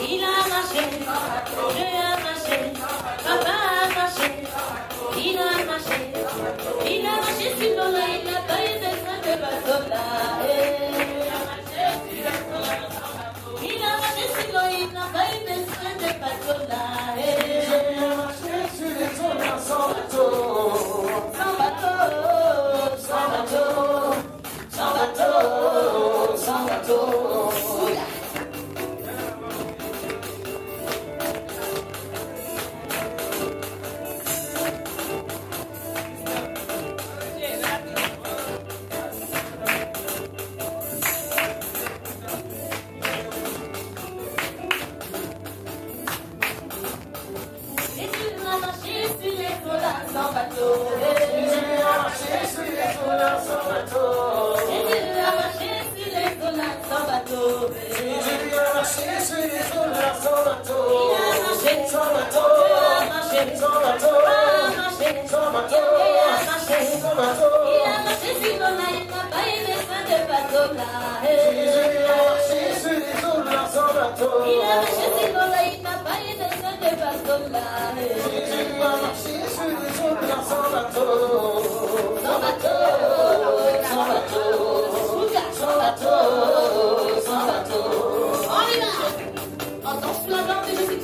Il a marché, je a marché, papa a marché, il a marché sur l'eau là, il n'a pas eu besoin de bateau là. Il a marché sur l'eau, il n'a pas eu besoin de bateau là. Il a marché sur les eaux là, sans bateau, sans bateau, sans bateau, sans bateau, sans bateau. Sans bateau, Jésus a marché sur les eaux là sans bateau. Jésus a marché sur les eaux là sans bateau. Jésus a marché sur les eaux là sans bateau. Il a marché sans bateau. Il a marché sans bateau. Il a marché sans bateau. Il a marché sans bateau. Il a marché sur l'eau là, il n'a pas eu besoin de bateau là. Jésus a marché sur les eaux là sans bateau. Il a marché sur l'eau là, il n'a pas eu besoin de bateau là. Jésus a marché sur les eaux là sans bateau. Sans bateau, sans bateau, sans bateau, sans bateau. On y va. On danse la danse de Jésus.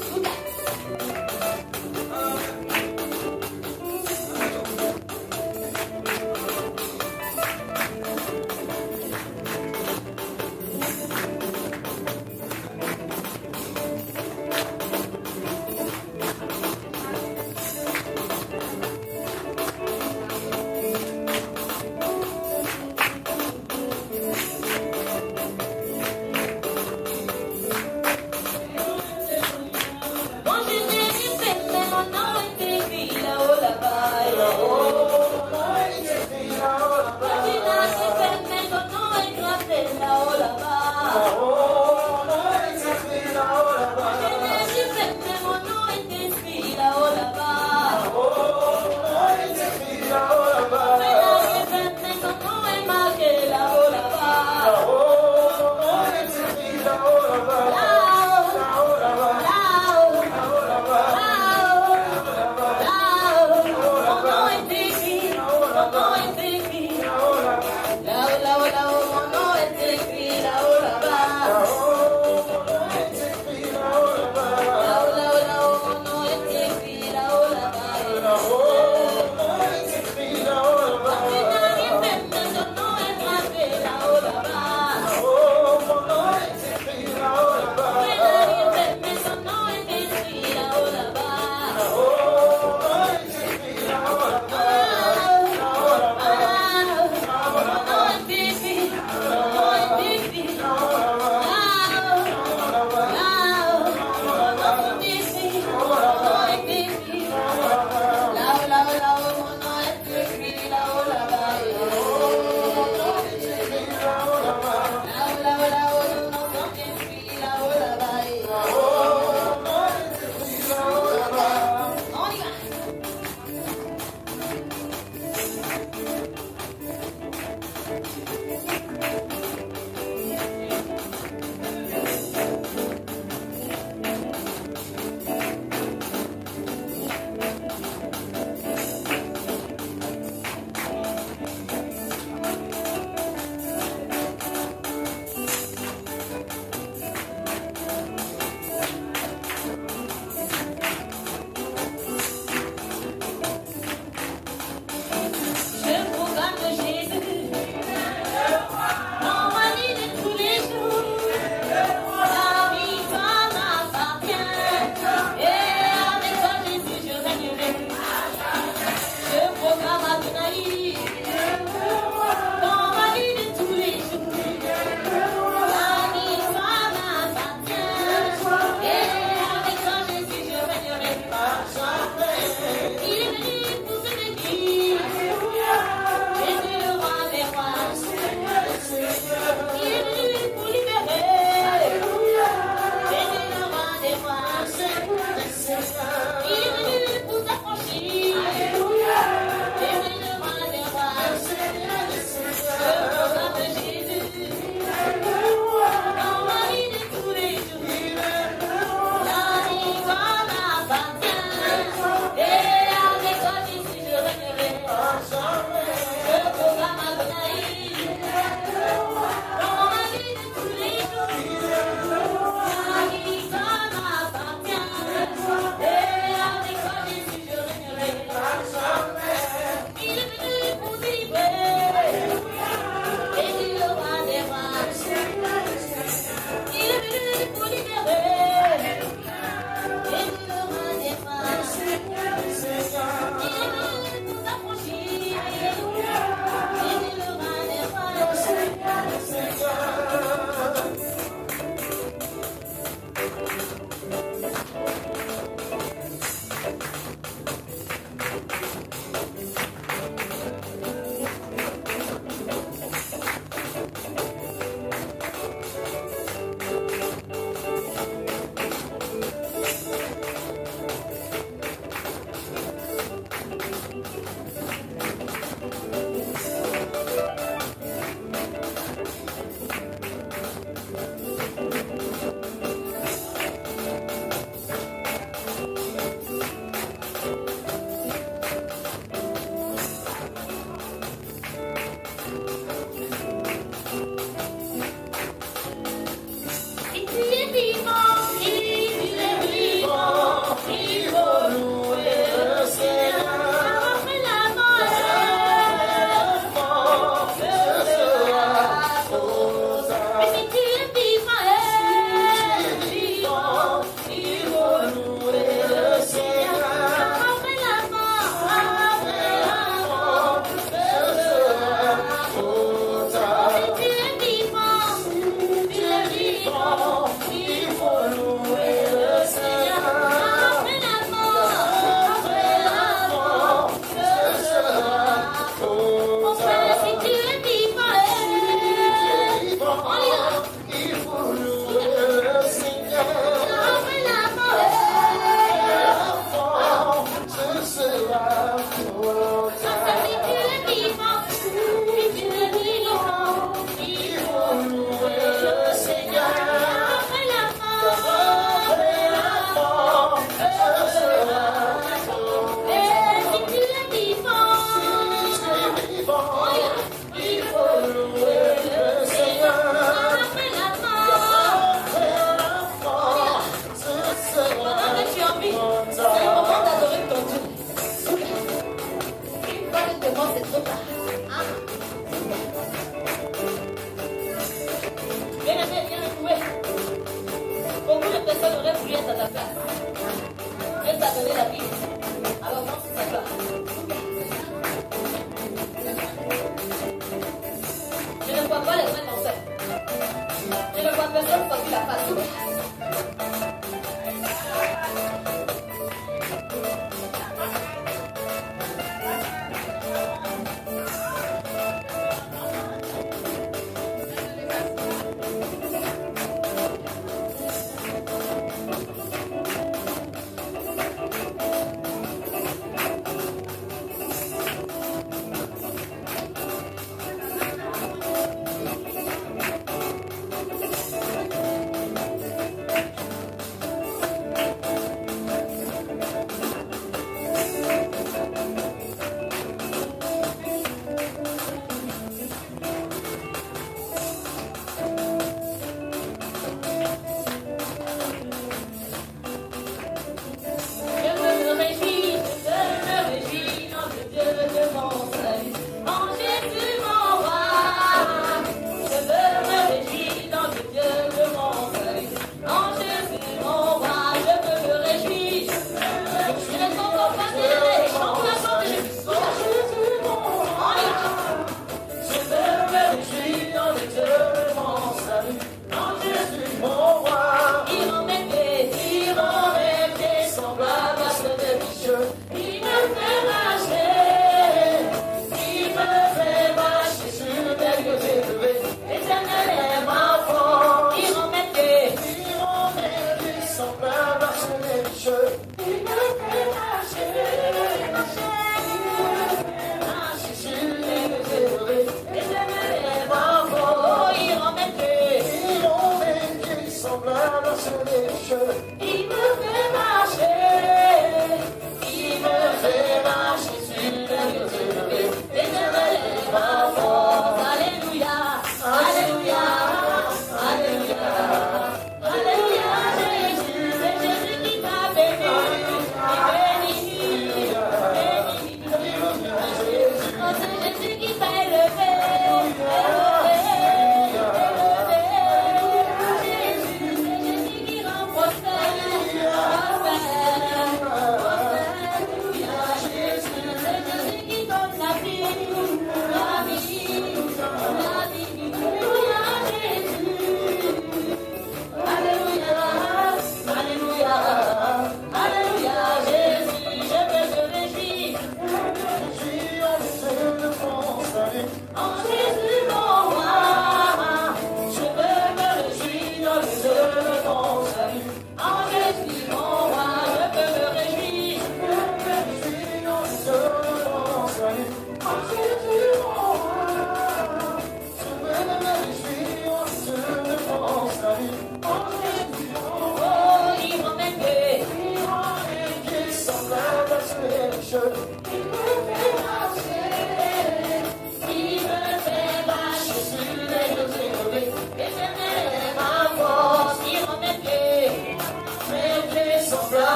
que moi, c'est trop tard. Ah. Viens jouer. Beaucoup de personnes auraient voulu être à ta place. Elle t'a donné la vie. Alors non, c'est ça. Je ne vois pas les vrais conseils. Je ne vois personne sortir la face.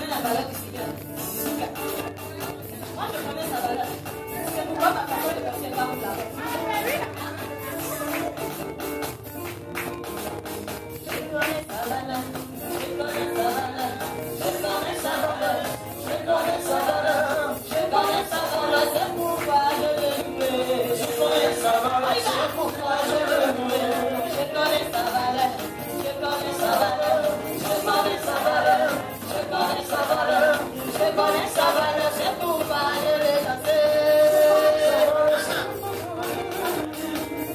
connais la valeur du Seigneur. Moi, je connais sa valeur. C'est pourquoi ma façon de penser va vous la Je connais sa valeur. Je connais sa valeur. Je connais sa valeur. Je connais sa valeur. Je connais sa valeur. C'est pourquoi je le loue. Je connais sa valeur. C'est pourquoi je le loue. Je connais sa valeur. Je connais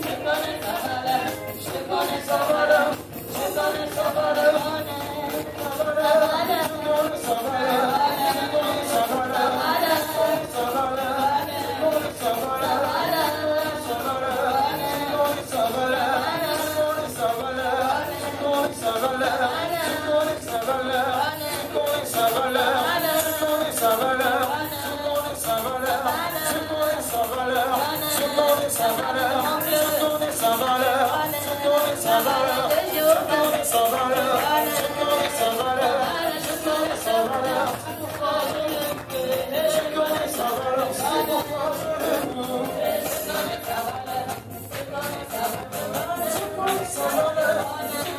sa valeur. Je connais sa valeur. Je connais sa valeur. Je connais sa valeur. C'est pourquoi je l'ai lancé. Je connais sa valeur. Je connais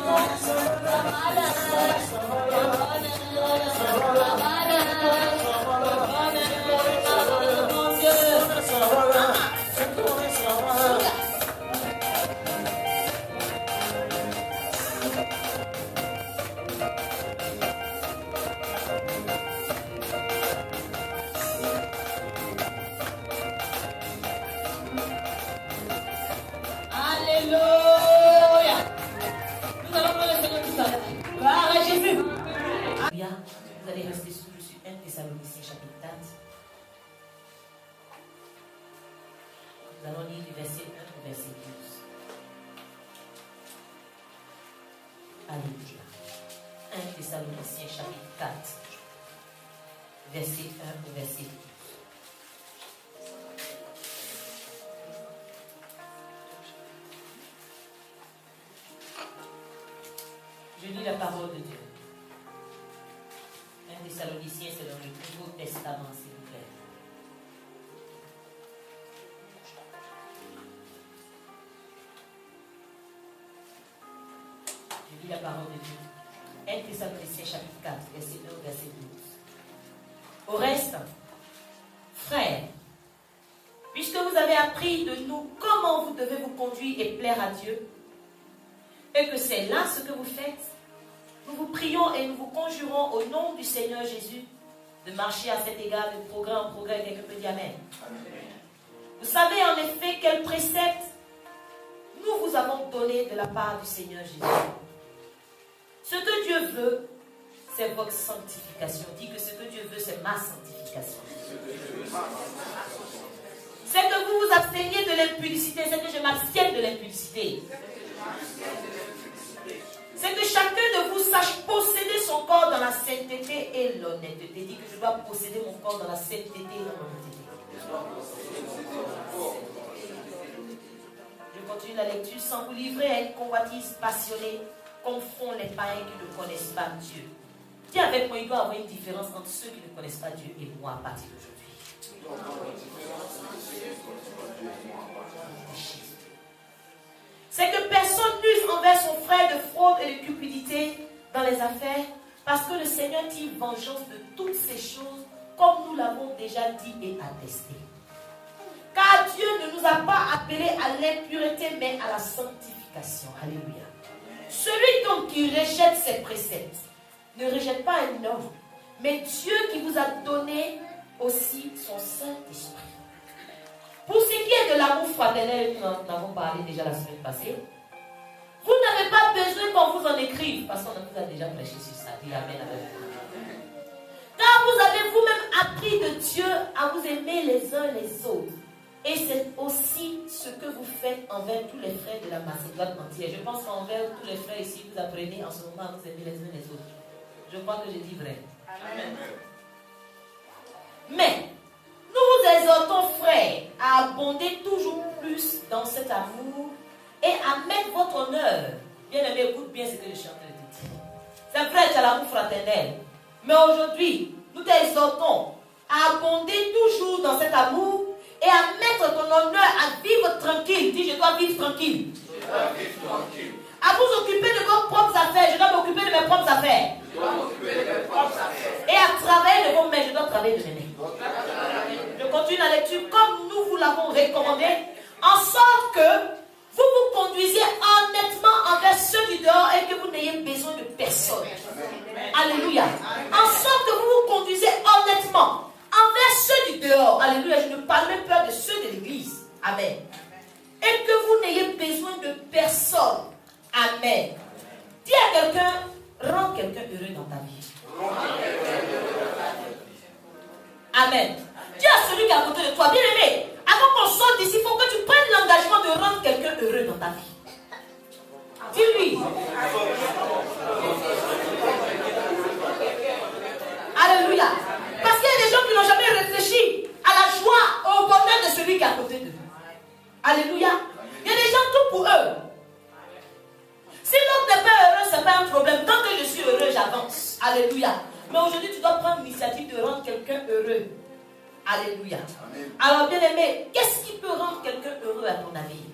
sa valeur. Je connais sa valeur. Vous allez rester sur 1 Thessaloniciens chapitre 4. Nous allons lire du verset 1 au verset 12. Alléluia. 1 Thessaloniciens chapitre 4. Verset 1 au verset 12. Je lis la parole de Dieu. 1 Thessaloniciens, c'est dans le Nouveau Testament, s'il vous plaît. Je lis la parole de Dieu. 1 Thessaloniciens, chapitre 4, verset 1 au verset 12. Au reste, frères, puisque vous avez appris de nous comment vous devez vous conduire et plaire à Dieu, et que c'est là ce que vous faites, nous vous prions et nous vous conjurons au nom du Seigneur Jésus de marcher à cet égard de progrès en progrès. Quelqu'un peut dire Amen. Vous savez en effet quel précepte nous vous avons donné de la part du Seigneur Jésus. Ce que Dieu veut, c'est votre sanctification. Dis que ce que Dieu veut, c'est ma sanctification. C'est que vous vous absteniez de l'impudicité, c'est que je m'abstienne de l'impudicité. C'est que chacun de vous sache posséder son corps dans la sainteté et l'honnêteté. Dit que je dois posséder mon corps dans la sainteté et l'honnêteté. Je continue la lecture. Sans vous livrer à une convoitise passionnée, comme font les païens qui ne connaissent pas Dieu. Dis avec moi, il doit y avoir une différence entre ceux qui ne connaissent pas Dieu et moi à partir d'aujourd'hui. C'est que personne n'use envers son frère de fraude et de cupidité dans les affaires, parce que le Seigneur tire vengeance de toutes ces choses, comme nous l'avons déjà dit et attesté. Car Dieu ne nous a pas appelés à l'impureté, mais à la sanctification. Alléluia. Celui donc qui rejette ses préceptes ne rejette pas un homme, mais Dieu qui vous a donné aussi son Saint-Esprit. Pour ce qui est de l'amour fraternel, nous en avons parlé déjà la semaine passée. Vous n'avez pas besoin qu'on vous en écrive, parce qu'on vous a déjà prêché sur ça. Dis Amen avec vous. Car vous avez vous-même appris de Dieu à vous aimer les uns les autres. Et c'est aussi ce que vous faites envers tous les frères de la Macédoine entière. Je pense qu'envers tous les frères ici, vous apprenez en ce moment à vous aimer les uns les autres. Je crois que je dis vrai. Amen. Mais nous vous exhortons, frères, à abonder toujours plus dans cet amour et à mettre votre honneur. Bien aimé, écoute bien ce que je suis en train de te dire. C'est vrai, tu as l'amour fraternel. Mais aujourd'hui, nous t'exhortons à abonder toujours dans cet amour et à mettre ton honneur à vivre tranquille. Dis, je dois vivre tranquille. Je dois vivre tranquille. À vous occuper de vos propres affaires. Je dois m'occuper de mes propres affaires. Je dois m'occuper de mes propres affaires. Et à travailler de vos mains. Je dois travailler de mes mains. Je continue la lecture comme nous vous l'avons recommandé, en sorte que vous vous conduisiez honnêtement envers ceux du dehors et que vous n'ayez besoin de personne. Alléluia. En sorte que vous vous conduisiez honnêtement envers ceux du dehors. Alléluia. Je ne parle même pas de ceux de l'église. Amen. Et que vous n'ayez besoin de personne. Amen. Dis à quelqu'un, rends quelqu'un heureux dans ta vie. Amen. Dis à celui qui est à côté de toi, bien aimé, avant qu'on sorte d'ici, il faut que tu prennes l'engagement de rendre quelqu'un heureux dans ta vie. Dis-lui. Alléluia. Parce qu'il y a des gens qui n'ont jamais réfléchi à la joie, au bonheur de celui qui est à côté d'eux. Alléluia. Il y a des gens tout pour eux. Si l'autre n'est pas heureux, ce n'est pas un problème. Tant que je suis heureux, j'avance. Alléluia. Mais aujourd'hui, tu dois prendre l'initiative de rendre quelqu'un heureux. Alléluia. Amen. Alors, bien aimé, qu'est-ce qui peut rendre quelqu'un heureux à ton avis?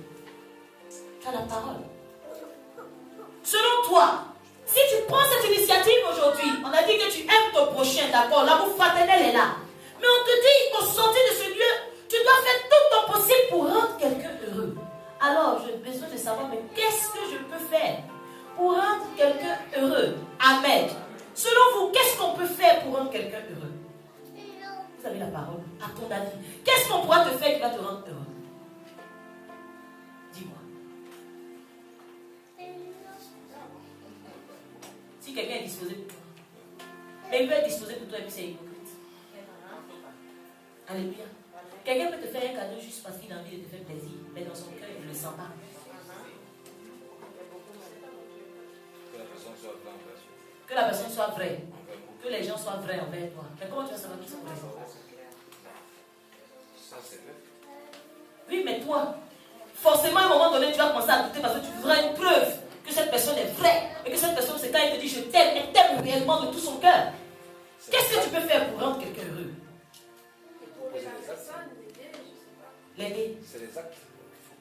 Tu as la parole. Selon toi, si tu prends cette initiative aujourd'hui, on a dit que tu aimes ton prochain, d'accord? L'amour fraternel est là. Mais on te dit qu'au sortir de ce lieu, tu dois faire tout ton possible pour rendre quelqu'un heureux. Alors, j'ai besoin de savoir, mais qu'est-ce que je peux faire pour rendre quelqu'un heureux? Amen. Selon vous, qu'est-ce qu'on peut faire pour rendre quelqu'un heureux? Vous avez la parole. À ton avis, qu'est-ce qu'on pourra te faire qui va te rendre heureux? Dis-moi. Si quelqu'un est disposé pour toi, mais il peut être disposé pour toi et puis c'est hypocrite. Alléluia. Quelqu'un peut te faire un cadeau juste parce qu'il a envie de te faire plaisir, mais dans son cœur, il ne le sent pas. Que la personne soit vraie. Que les gens soient vrais envers toi. Mais comment tu vas savoir qu'ils sont vrais? Ça, c'est vrai. Oui, mais toi, forcément, à un moment donné, tu vas commencer à douter parce que tu voudras une preuve que cette personne est vraie. Et que cette personne, c'est quand elle te dit je t'aime, elle t'aime réellement de tout son cœur. Qu'est-ce que tu peux faire pour rendre quelqu'un heureux? L'aider. C'est les actes.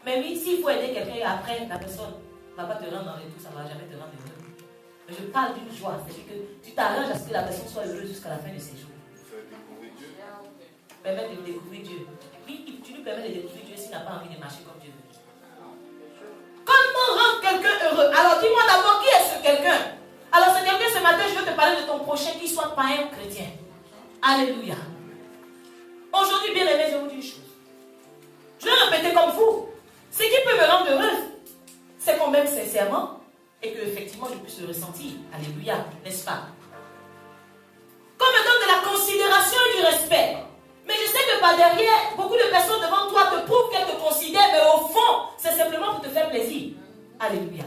Mais oui, s'il faut aider quelqu'un et après, la personne ne va pas te rendre dans les tout, ça ne va jamais te rendre heureux. Mais je parle d'une joie, c'est-à-dire que tu t'arranges à ce que la personne soit heureuse jusqu'à la fin de ses jours. Faire découvrir Dieu. Permettre de découvrir Dieu. Oui, tu lui permets de découvrir Dieu s'il n'a pas envie de marcher comme Dieu veut. Comment rendre quelqu'un heureux? Alors dis-moi d'abord qui est ce quelqu'un? Alors ce quelqu'un, ce matin, je veux te parler de ton prochain, qu'il soit païen ou chrétien. Alléluia. Aujourd'hui, bien aimé, je vous dis une chose. Je vais répéter comme vous. Ce qui peut me rendre heureuse, c'est qu'on m'aime sincèrement et que effectivement je puisse le ressentir. Alléluia, n'est-ce pas? Qu'on me donne de la considération et du respect. Mais je sais que par derrière, beaucoup de personnes devant toi te prouvent qu'elles te considèrent, mais au fond, c'est simplement pour te faire plaisir. Alléluia.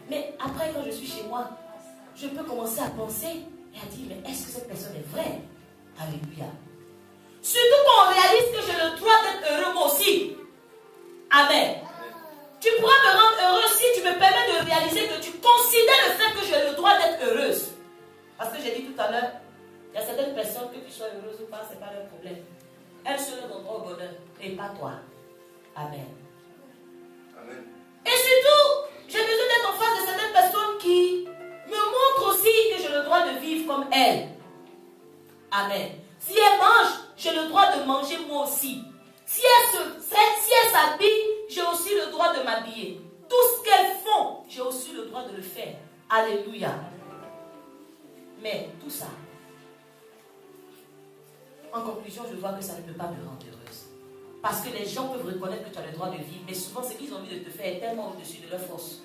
Mais après, quand je suis chez moi, je peux commencer à penser et à dire, mais est-ce que cette personne est vraie? Alléluia. Surtout quand on réalise que j'ai le droit d'être heureux moi aussi. Amen. Tu pourras me rendre heureux si tu me permets de réaliser que tu considères le fait que j'ai le droit d'être heureuse. Parce que j'ai dit tout à l'heure, il y a certaines personnes, que tu sois heureuse ou pas, ce n'est pas leur problème. Elles se le donneront au bonheur et pas toi. Amen. Amen. Et surtout, j'ai besoin d'être en face de certaines personnes qui me montrent aussi que j'ai le droit de vivre comme elles. Amen. Si elles mangent, j'ai le droit de manger moi aussi. Si elles s'habillent, j'ai aussi le droit de m'habiller. Tout ce qu'elles font, j'ai aussi le droit de le faire. Alléluia. Mais tout ça, en conclusion, je vois que ça ne peut pas me rendre heureuse. Parce que les gens peuvent reconnaître que tu as le droit de vivre, mais souvent, ce qu'ils ont envie de te faire est tellement au-dessus de leur force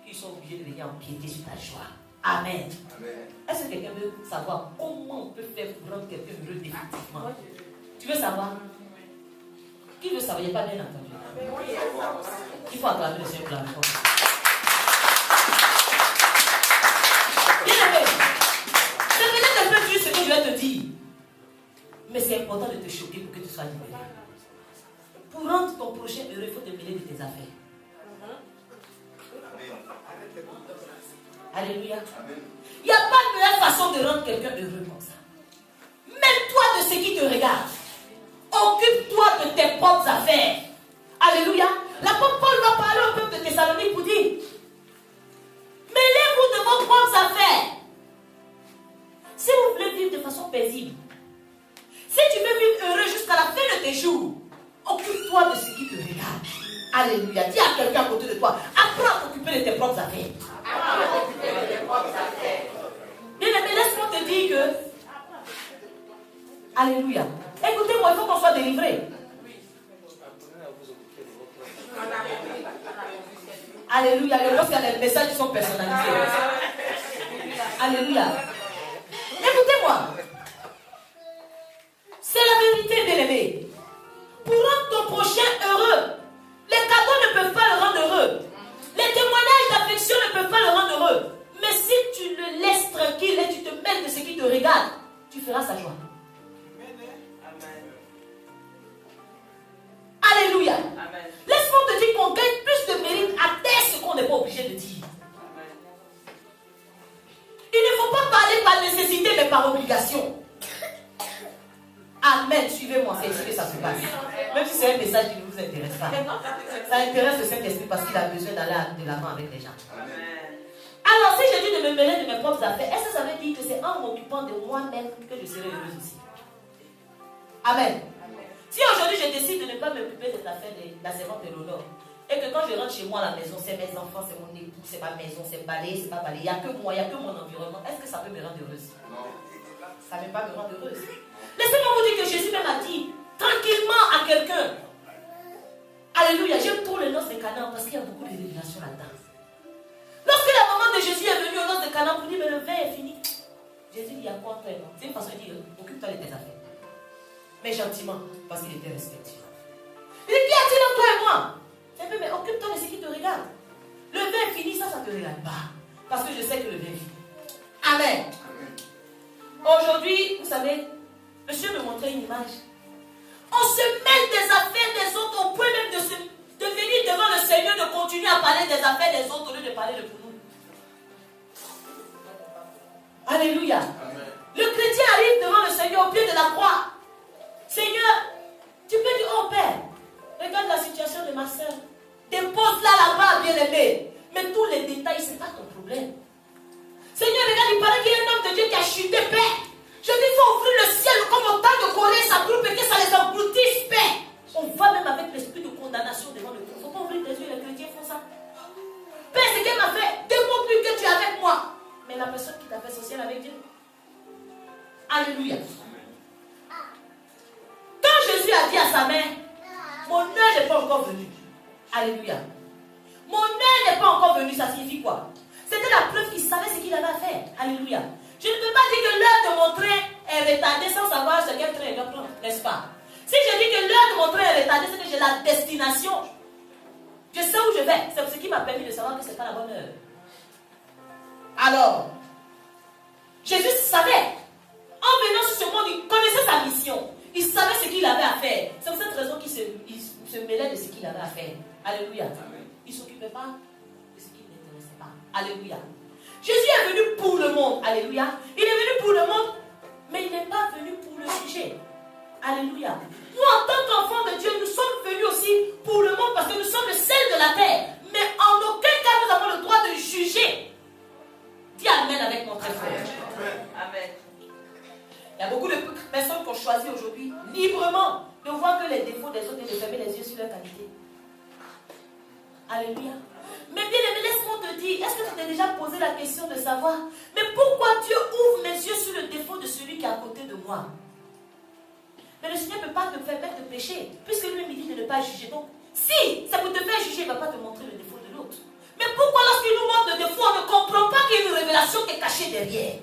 qu'ils sont obligés de venir empiéter sur ta joie. Amen. Amen. Est-ce que quelqu'un veut savoir comment on peut faire pour rendre quelqu'un heureux définitivement? Tu veux savoir? Qui veut savoir? Il n'y a pas bien entendu. Il faut acclamer le Seigneur pour la réponse. Bien aimé, c'est peut-être un peu juste ce que je vais te dire. Mais c'est important de te choquer pour que tu sois libéré. Pour rendre ton prochain heureux, il faut te mêler de tes affaires. Alléluia. Il n'y a pas de meilleure façon de rendre quelqu'un heureux comme ça. Mêle-toi de ce qui te regarde. Occupe-toi de tes propres affaires. Alléluia. L'apôtre Paul va parler au peuple de Thessalonique pour dire: mêlez-vous de vos propres affaires. Si vous voulez vivre de façon paisible, si tu veux vivre heureux jusqu'à la fin de tes jours, occupe-toi de ce qui te regarde. Alléluia. Dis à quelqu'un à côté de toi: apprends à t'occuper de tes propres affaires. Bien aimé, laisse-moi te dire que, alléluia. Écoutez-moi, il faut qu'on soit délivré. Alléluia. Je pense qu'il y a des messages qui sont personnalisés. Alléluia. Écoutez-moi. C'est la vérité, bien aimé. Pour rendre ton prochain heureux, les cadeaux ne peuvent pas le rendre heureux. Les témoignages d'affection ne peuvent pas le rendre heureux. Mais si tu le laisses tranquille et tu te mêles de ce qui te regarde, tu feras sa joie. Alléluia. Amen. Laisse-moi te dire qu'on gagne plus de mérite à taire ce qu'on n'est pas obligé de dire. Amen. Il ne faut pas parler par nécessité mais par obligation. Amen. Suivez-moi, c'est ici que ça se passe. Même si c'est un message qui ne vous intéresse pas. Ça intéresse le Saint-Esprit parce qu'il a besoin d'aller de l'avant avec les gens. Amen. Alors, si je dis de me mêler de mes propres affaires, est-ce que ça veut dire que c'est en m'occupant de moi-même que je serai heureuse aussi? Amen. Si aujourd'hui je décide de ne pas m'occuper de l'affaire de la servante de l'honneur, et que quand je rentre chez moi à la maison, c'est mes enfants, c'est mon époux, c'est ma maison, c'est balayer, c'est pas balayer, il n'y a que moi, il n'y a que mon environnement, est-ce que ça peut me rendre heureuse? Non. Ça ne peut pas me rendre heureuse. Laissez-moi vous dire que Jésus même a dit tranquillement à quelqu'un: alléluia, j'aime trop les noces de Canaan parce qu'il y a beaucoup de révélations là-dedans. Lorsque la maman de Jésus est venue aux noces de Canaan pour dire: mais le vin est fini, Jésus dit: à quoi toi et moi? C'est une façon de dire: occupe-toi de tes affaires. Mais gentiment, parce qu'il était respectueux. Il dit: qu'y a-t-il entre toi et moi? C'est un peu: mais occupe-toi de ce qui te regarde. Le vin est fini, ça ne te regarde pas. Parce que je sais que le vin est fini. Amen. Aujourd'hui, vous savez, monsieur me montrait une image. On se mêle des affaires des autres au point même de venir devant le Seigneur, de continuer à parler des affaires des autres au lieu de parler de pour nous. Alléluia. Amen. Le chrétien arrive devant le Seigneur au pied de la croix. Seigneur, tu peux dire: oh Père, regarde la situation de ma soeur. Dépose-la là-bas, bien-aimé. Mais tous les détails, ce n'est pas ton problème. Seigneur, regarde, il paraît qu'il y a un homme de Dieu qui a chuté, Père. Je dis: il faut ouvrir le ciel comme autant de colère sa groupe et que ça les engloutisse, Père. On va même avec l'esprit de condamnation devant le trône. Il ne faut pas ouvrir les yeux, les chrétiens font ça. Père, ce qu'elle m'a fait, démontre-lui que tu es avec moi. Mais la personne qui t'a fait social avec Dieu. Alléluia. Quand Jésus a dit à sa mère: mon heure n'est pas encore venue. Alléluia. Mon heure n'est pas encore venue, ça signifie quoi? C'était la preuve qu'il savait ce qu'il avait à faire. Alléluia. Je ne peux pas dire que l'heure de mon train est retardée sans savoir ce quel train il doit prendre, n'est-ce pas? Si je dis que l'heure de mon train est retardée, c'est que j'ai la destination. Je sais où je vais. C'est ce qui m'a permis de savoir que ce n'est pas la bonne heure. Alors, Jésus savait. En venant sur ce monde, il connaissait sa mission. Il savait ce qu'il avait à faire. C'est pour cette raison qu'il se mêlait de ce qu'il avait à faire. Alléluia. Amen. Il ne s'occupait pas de ce qui ne l'intéressait pas. Alléluia. Jésus est venu pour le monde. Alléluia. Il est venu pour le monde, mais il n'est pas venu pour le sujet. Alléluia. Nous, en tant qu'enfants de Dieu, nous sommes venus aussi pour le monde parce que nous sommes le sel de la terre. Mais en aucun cas, nous avons le droit de juger. Dis Amen avec mon très fort. Amen. Il y a beaucoup de personnes qui ont choisi aujourd'hui librement de voir que les défauts des autres et de fermer les yeux sur leur qualité. Alléluia. Mais bien aimé, laisse-moi te dire, est-ce que tu t'es déjà posé la question de savoir, mais pourquoi Dieu ouvre mes yeux sur le défaut de celui qui est à côté de moi? Mais le Seigneur ne peut pas te faire mettre de péché, puisque lui-même dit de ne pas juger. Donc, si ça peut te faire juger, il ne va pas te montrer le défaut de l'autre. Mais pourquoi lorsqu'il nous montre le défaut, on ne comprend pas qu'il y a une révélation qui est cachée derrière?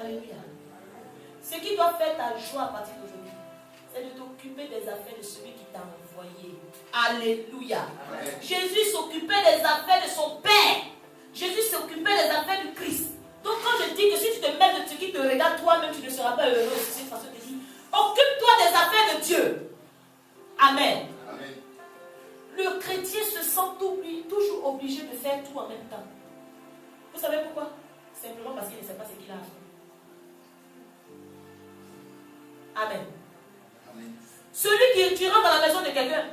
Alléluia. Ce qui doit faire ta joie à partir d'aujourd'hui, c'est de t'occuper des affaires de celui qui t'a envoyé. Alléluia. Amen. Jésus s'occupait des affaires de son Père. Jésus s'occupait des affaires du Christ. Donc quand je dis que si tu te mets de ce qui te regarde, toi-même tu ne seras pas heureux. C'est une façon de dire, occupe-toi des affaires de Dieu. Amen. Amen. Le chrétien se sent toujours obligé de faire tout Amen. Celui qui rentre dans la maison de quelqu'un,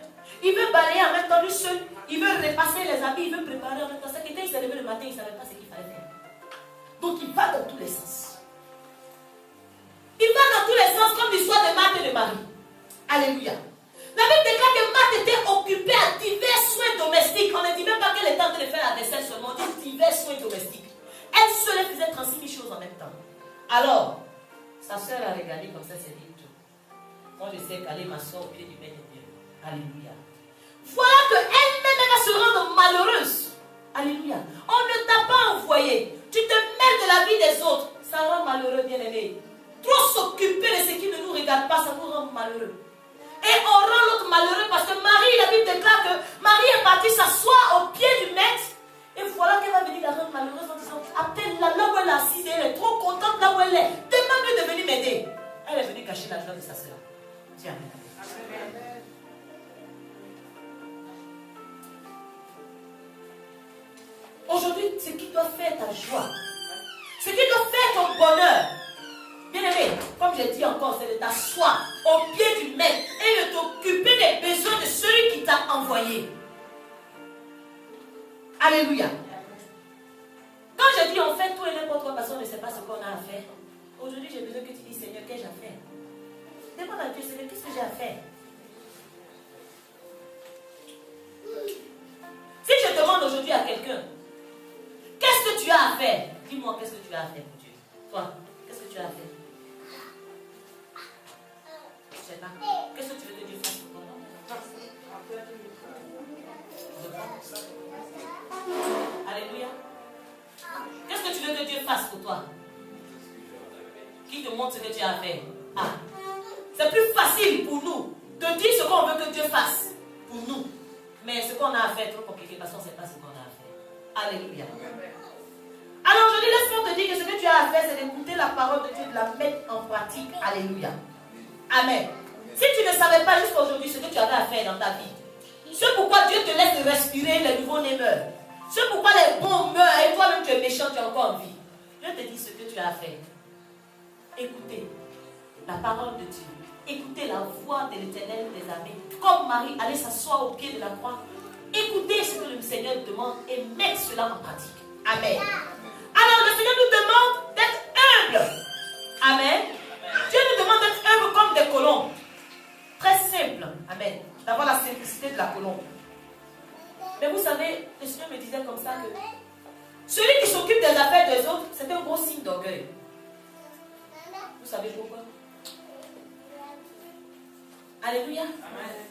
il veut balayer en même temps lui seul, il veut repasser les habits, il veut préparer en même temps. C'est quelqu'un, il s'est levé le matin, il ne savait pas ce qu'il fallait faire. Donc il va dans tous les sens. Il va dans tous les sens comme l'histoire de Marthe et de Marie. Alléluia. La Bible déclare que Marthe était occupée à divers soins domestiques. On ne dit même pas qu'elle était en train de faire la vaisselle seulement, on dit divers soins domestiques. Elle seule faisait 36 000 choses en même temps. Alors, sa soeur a regardé comme ça, s'est dit tout. Moi je sais qu'aller m'asseoir au pied du maître de Dieu. Alléluia. Voilà qu'elle-même va se rendre malheureuse. Alléluia. On ne t'a pas envoyé. Tu te mêles de la vie des autres. Ça rend malheureux, bien-aimé. Trop s'occuper de ce qui ne nous regarde pas, ça nous rend malheureux. Et on rend l'autre malheureux parce que Marie, la Bible déclare que Marie est partie s'asseoir au pied du maître. Et voilà qu'elle va venir la rendre malheureuse en disant, appelle-la là où elle est assise, elle est trop contente là où elle est. Demande-lui de venir m'aider. Elle est venue cacher la joie de sa soeur. Tiens. Aujourd'hui, ce qui doit faire ta joie, ce qui doit faire ton bonheur, bien-aimé, comme j'ai dit encore, c'est de t'asseoir au pied du maître et de t'occuper des besoins de celui qui t'a envoyé. Alléluia. Quand je dis on fait tout et n'importe quoi parce qu'on ne sait pas ce qu'on a à faire, aujourd'hui j'ai besoin que tu dises, Seigneur, qu'ai-je à faire? Demande à Dieu, Seigneur, qu'est-ce que j'ai à faire? Si je demande aujourd'hui à quelqu'un, qu'est-ce que tu as à faire? Dis-moi, qu'est-ce que tu as à faire pour Dieu? Toi, qu'est-ce que tu as à faire? Je ne sais pas. Qu'est-ce que tu veux que Dieu fasse pour toi? Alléluia. Qu'est-ce que tu veux que Dieu fasse pour toi? Qui te montre ce que tu as à faire? Ah. C'est plus facile pour nous de dire ce qu'on veut que Dieu fasse pour nous. Mais ce qu'on a à faire est trop compliqué parce qu'on ne sait pas ce qu'on a à faire. Alléluia. Alors aujourd'hui, laisse-moi te dire que ce que tu as à faire, c'est d'écouter la parole de Dieu, de la mettre en pratique. Alléluia. Amen. Si tu ne savais pas jusqu'à aujourd'hui ce que tu avais à faire dans ta vie, c'est pourquoi Dieu te laisse respirer, les nouveaux-nés meurent. C'est pourquoi les bons meurent et toi-même tu es méchant, tu es encore en vie. Je te dis ce que tu as à faire. Écoutez la parole de Dieu. Écoutez la voix de l'Éternel des armées. Comme Marie allait s'asseoir au pied de la croix. Écoutez ce que le Seigneur demande et mettez cela en pratique. Amen. Alors le Seigneur nous demande d'être humble. Amen. Dieu nous demande d'être humble comme des colombes. Très simple. Amen. D'avoir la simplicité de la colombe. Mais vous savez, le Seigneur me disait comme ça que celui qui s'occupe des affaires des autres, c'est un gros signe d'orgueil. Vous savez pourquoi? Alléluia. Amen.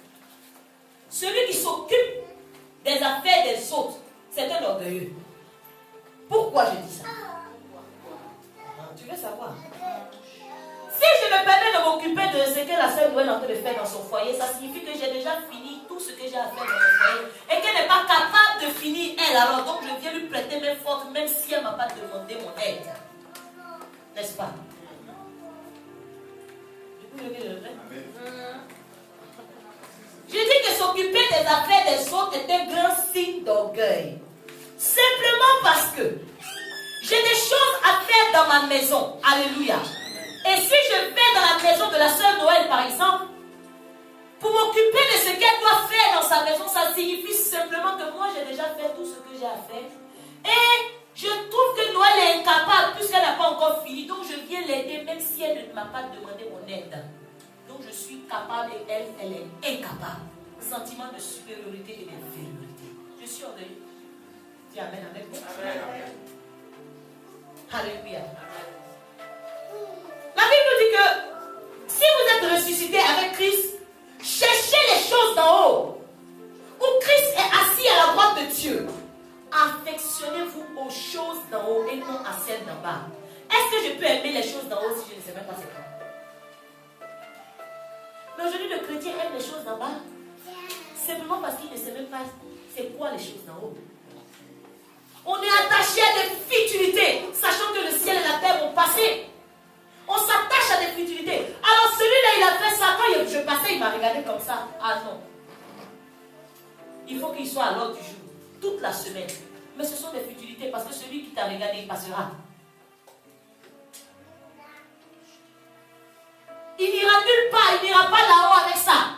Celui qui s'occupe des affaires des autres, c'est un orgueilleux. Pourquoi je dis ça? Tu veux savoir? Si je me permets de m'occuper de ce que la sœur Noël est en train de faire dans son foyer, ça signifie que j'ai déjà fini tout ce que j'ai à faire dans mon foyer et qu'elle n'est pas capable de finir elle. Alors donc je viens lui prêter main forte même si elle ne m'a pas demandé mon aide. N'est-ce pas? Du coup, je le répète. Je dis que s'occuper des affaires des autres est un grand signe d'orgueil. Simplement parce que j'ai des choses à faire dans ma maison. Alléluia. Et si je vais dans la maison de la sœur Noël, par exemple, pour m'occuper de ce qu'elle doit faire dans sa maison, ça signifie simplement que moi, j'ai déjà fait tout ce que j'ai à faire. Et je trouve que Noël est incapable, puisqu'elle n'a pas encore fini. Donc, je viens l'aider, même si elle ne m'a pas demandé mon aide. Donc, je suis capable et elle, elle est incapable. Sentiment de supériorité et d'infériorité. Je suis orgueilleux. Dis Amen avec moi. Amen. Alléluia. La Bible dit que si vous êtes ressuscité avec Christ, cherchez les choses d'en haut, où Christ est assis à la droite de Dieu. Affectionnez-vous aux choses d'en haut et non à celles d'en bas. Est-ce que je peux aimer les choses d'en haut si je ne sais même pas c'est quoi? Mais aujourd'hui, le chrétien aime les choses d'en bas simplement parce qu'il ne sait même pas c'est quoi les choses d'en haut. On est attaché à des futilités, sachant que le ciel et la terre vont passer. On s'attache à des futilités. Alors celui-là, il a fait ça. Quand je passais, il m'a regardé comme ça. Ah non. Il faut qu'il soit à l'ordre du jour. Toute la semaine. Mais ce sont des futilités parce que celui qui t'a regardé, il passera. Il n'ira nulle on n'ira pas là-haut avec ça.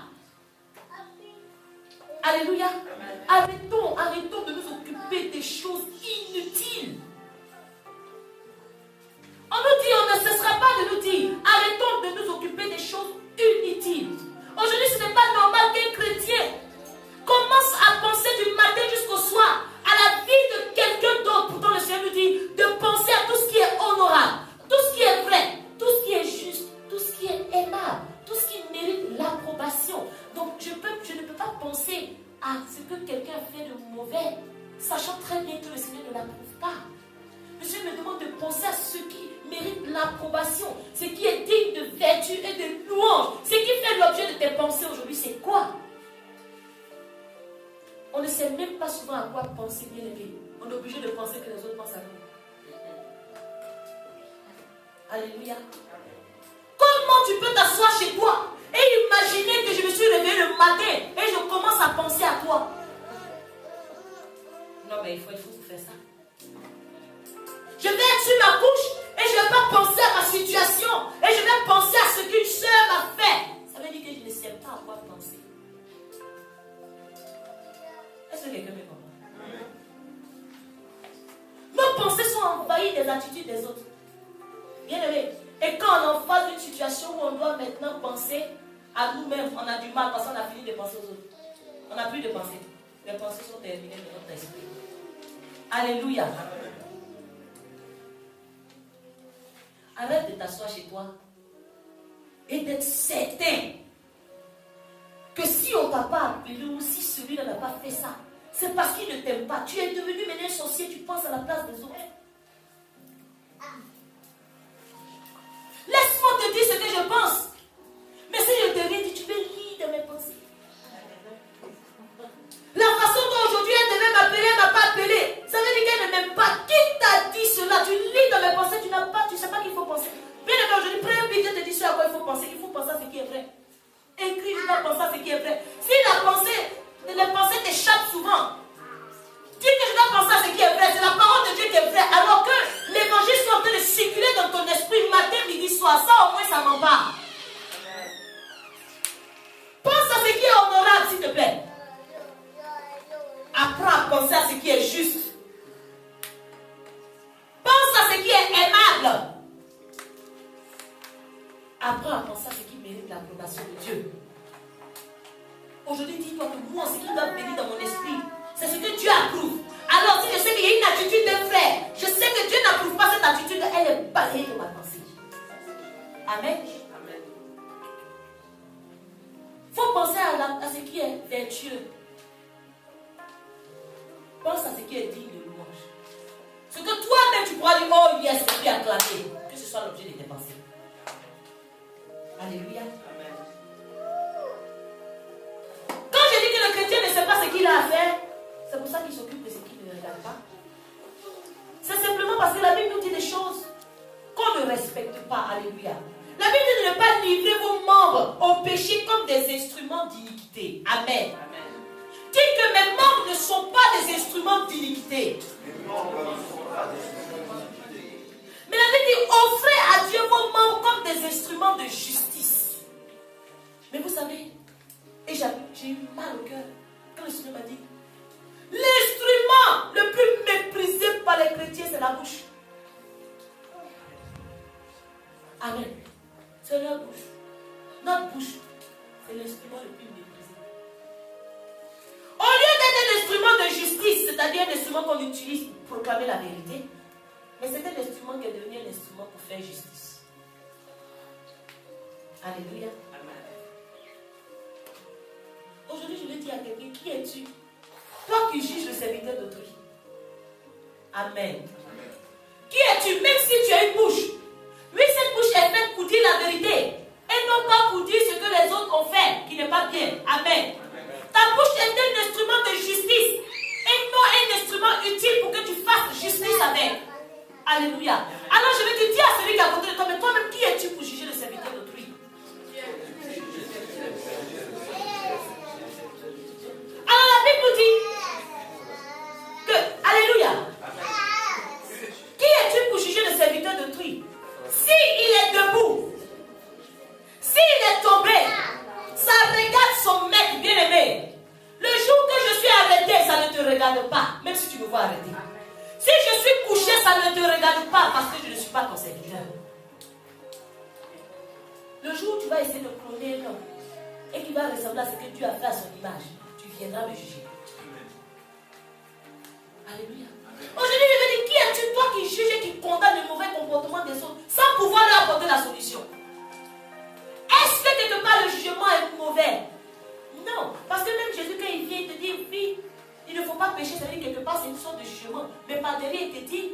Alléluia. Arrêtons de nous occuper des choses inutiles. On nous dit, on ne cessera pas de nous dire, arrêtons de nous occuper des choses inutiles. Aujourd'hui, ce n'est pas normal qu'un chrétien commence à penser du matin jusqu'au soir à la vie de quelqu'un d'autre. Pourtant, le Seigneur nous dit de penser à tout ce qui est honorable, tout ce qui est vrai, tout ce qui est juste, tout ce qui est aimable, tout ce qui mérite l'approbation. Donc, je ne peux pas penser à ce que quelqu'un fait de mauvais, sachant très bien que le Seigneur ne l'approuve pas. Le Seigneur me demande de penser à ce qui mérite l'approbation, ce qui est digne de vertu et de louange. Ce qui fait l'objet de tes pensées aujourd'hui, c'est quoi? On ne sait même pas souvent à quoi penser, bien aimé. On est obligé de penser que les autres pensent à nous. Alléluia. Comment tu peux t'asseoir chez toi et imaginer que je me suis réveillé le matin et je commence à penser à toi? Non, mais il faut faire ça. Je vais être sur ma couche et je ne vais pas penser à ma situation et je vais penser à ce qu'une soeur m'a fait. Ça veut dire que je ne sais pas à quoi penser. Est-ce que quelqu'un me comprend? Nos pensées sont envahies des attitudes des autres. Bien aimé. Et quand on est en face d'une situation où on doit maintenant penser à nous-mêmes, on a du mal parce qu'on a fini de penser aux autres. On n'a plus de pensée. Les pensées sont terminées de notre esprit. Alléluia. Arrête de t'asseoir chez toi et d'être certain que si on ne t'a pas appelé ou si celui-là n'a pas fait ça, c'est parce qu'il ne t'aime pas. Tu es devenu maintenant un sorcier, tu penses à la place des autres. Laisse-moi te dire ce que je pense. Mais si je te dis, tu peux lire de mes pensées. La façon dont aujourd'hui elle devait m'appeler, elle ne m'a pas appelé. Ça veut dire qu'elle ne m'aime pas. Qui t'a dit cela? Tu lis dans mes pensées, tu ne sais pas qu'il faut penser. Bien aimé, aujourd'hui, prends un billet, te dis ce à quoi il faut penser. Il faut penser à ce qui est vrai. Écris, tu dois penser à ce qui est vrai. Si les pensées t'échappent souvent, dis que je dois penser à ce qui est vrai. C'est la parole de Dieu qui est vraie. Alors que l'évangile soit en train de circuler dans ton esprit matin, midi, soir. Ça au moins ça m'en va. Pense à ce qui est honorable, s'il te plaît. Apprends à penser à ce qui est juste. Pense à ce qui est aimable. Apprends à penser à ce qui mérite l'approbation de Dieu. Aujourd'hui, dis-toi que moi, ce qui doit venir dans mon esprit, c'est ce que Dieu approuve. Alors, si je sais qu'il y a une attitude d'un frère, je sais que Dieu n'approuve pas cette attitude, elle est balayée de ma pensée. Amen. Il faut penser à ce qui est vertueux. Pense à ce qui est digne de louange. Ce que toi-même tu pourras dire, oh yes, et puis acclamer. Que ce soit l'objet de tes pensées. Alléluia. Amen. Quand je dis que le chrétien ne sait pas ce qu'il a à faire, c'est pour ça qu'il s'occupe de ce qu'il ne regarde pas. C'est simplement parce que la Bible nous dit des choses qu'on ne respecte pas. Alléluia. La Bible dit de ne pas livrer vos membres au péché comme des instruments d'iniquité. Amen. Amen. Dis que mes membres ne sont pas des instruments d'iniquité. Mais la Bible dit, offrez à Dieu vos membres comme des instruments de justice. Mais vous savez, et j'ai eu mal au cœur quand le Seigneur m'a dit, l'instrument le plus méprisé par les chrétiens, c'est la bouche. Amen. C'est la bouche. Notre bouche, c'est l'instrument le plus méprisé. Au lieu d'être un instrument de justice, c'est-à-dire un instrument qu'on utilise pour proclamer la vérité, mais c'est un instrument qui est devenu un instrument pour faire justice. Alléluia. Amen. Aujourd'hui, je vais dire à quelqu'un, qui es-tu? Toi qui juges le serviteur d'autrui. Amen. Amen. Qui es-tu? Même si tu as une bouche. Oui, cette bouche est faite pour dire la vérité. Et non pas pour dire ce que les autres ont fait, qui n'est pas bien. Amen. Ta bouche est un instrument de justice. Et non un instrument utile pour que tu fasses justice avec. Alléluia. Alors je vais te dire à celui qui est à côté de toi, mais toi-même, qui es-tu pour juger le serviteur d'autrui? Alors la Bible nous dit que, alléluia, qui es-tu pour juger le serviteur d'autrui? Le jour où tu vas essayer de cloner un homme et qu'il va ressembler à ce que Dieu a fait à son image, tu viendras me juger. Alléluia. Aujourd'hui, je veux dire, qui es-tu, toi qui juge et qui condamne le mauvais comportement des autres sans pouvoir leur apporter la solution? Est-ce que quelque part le jugement est mauvais? Non. Parce que même Jésus, quand il vient, il te dit, oui, il ne faut pas pécher, ça veut dire quelque part, c'est une sorte de jugement. Mais par derrière, il te dit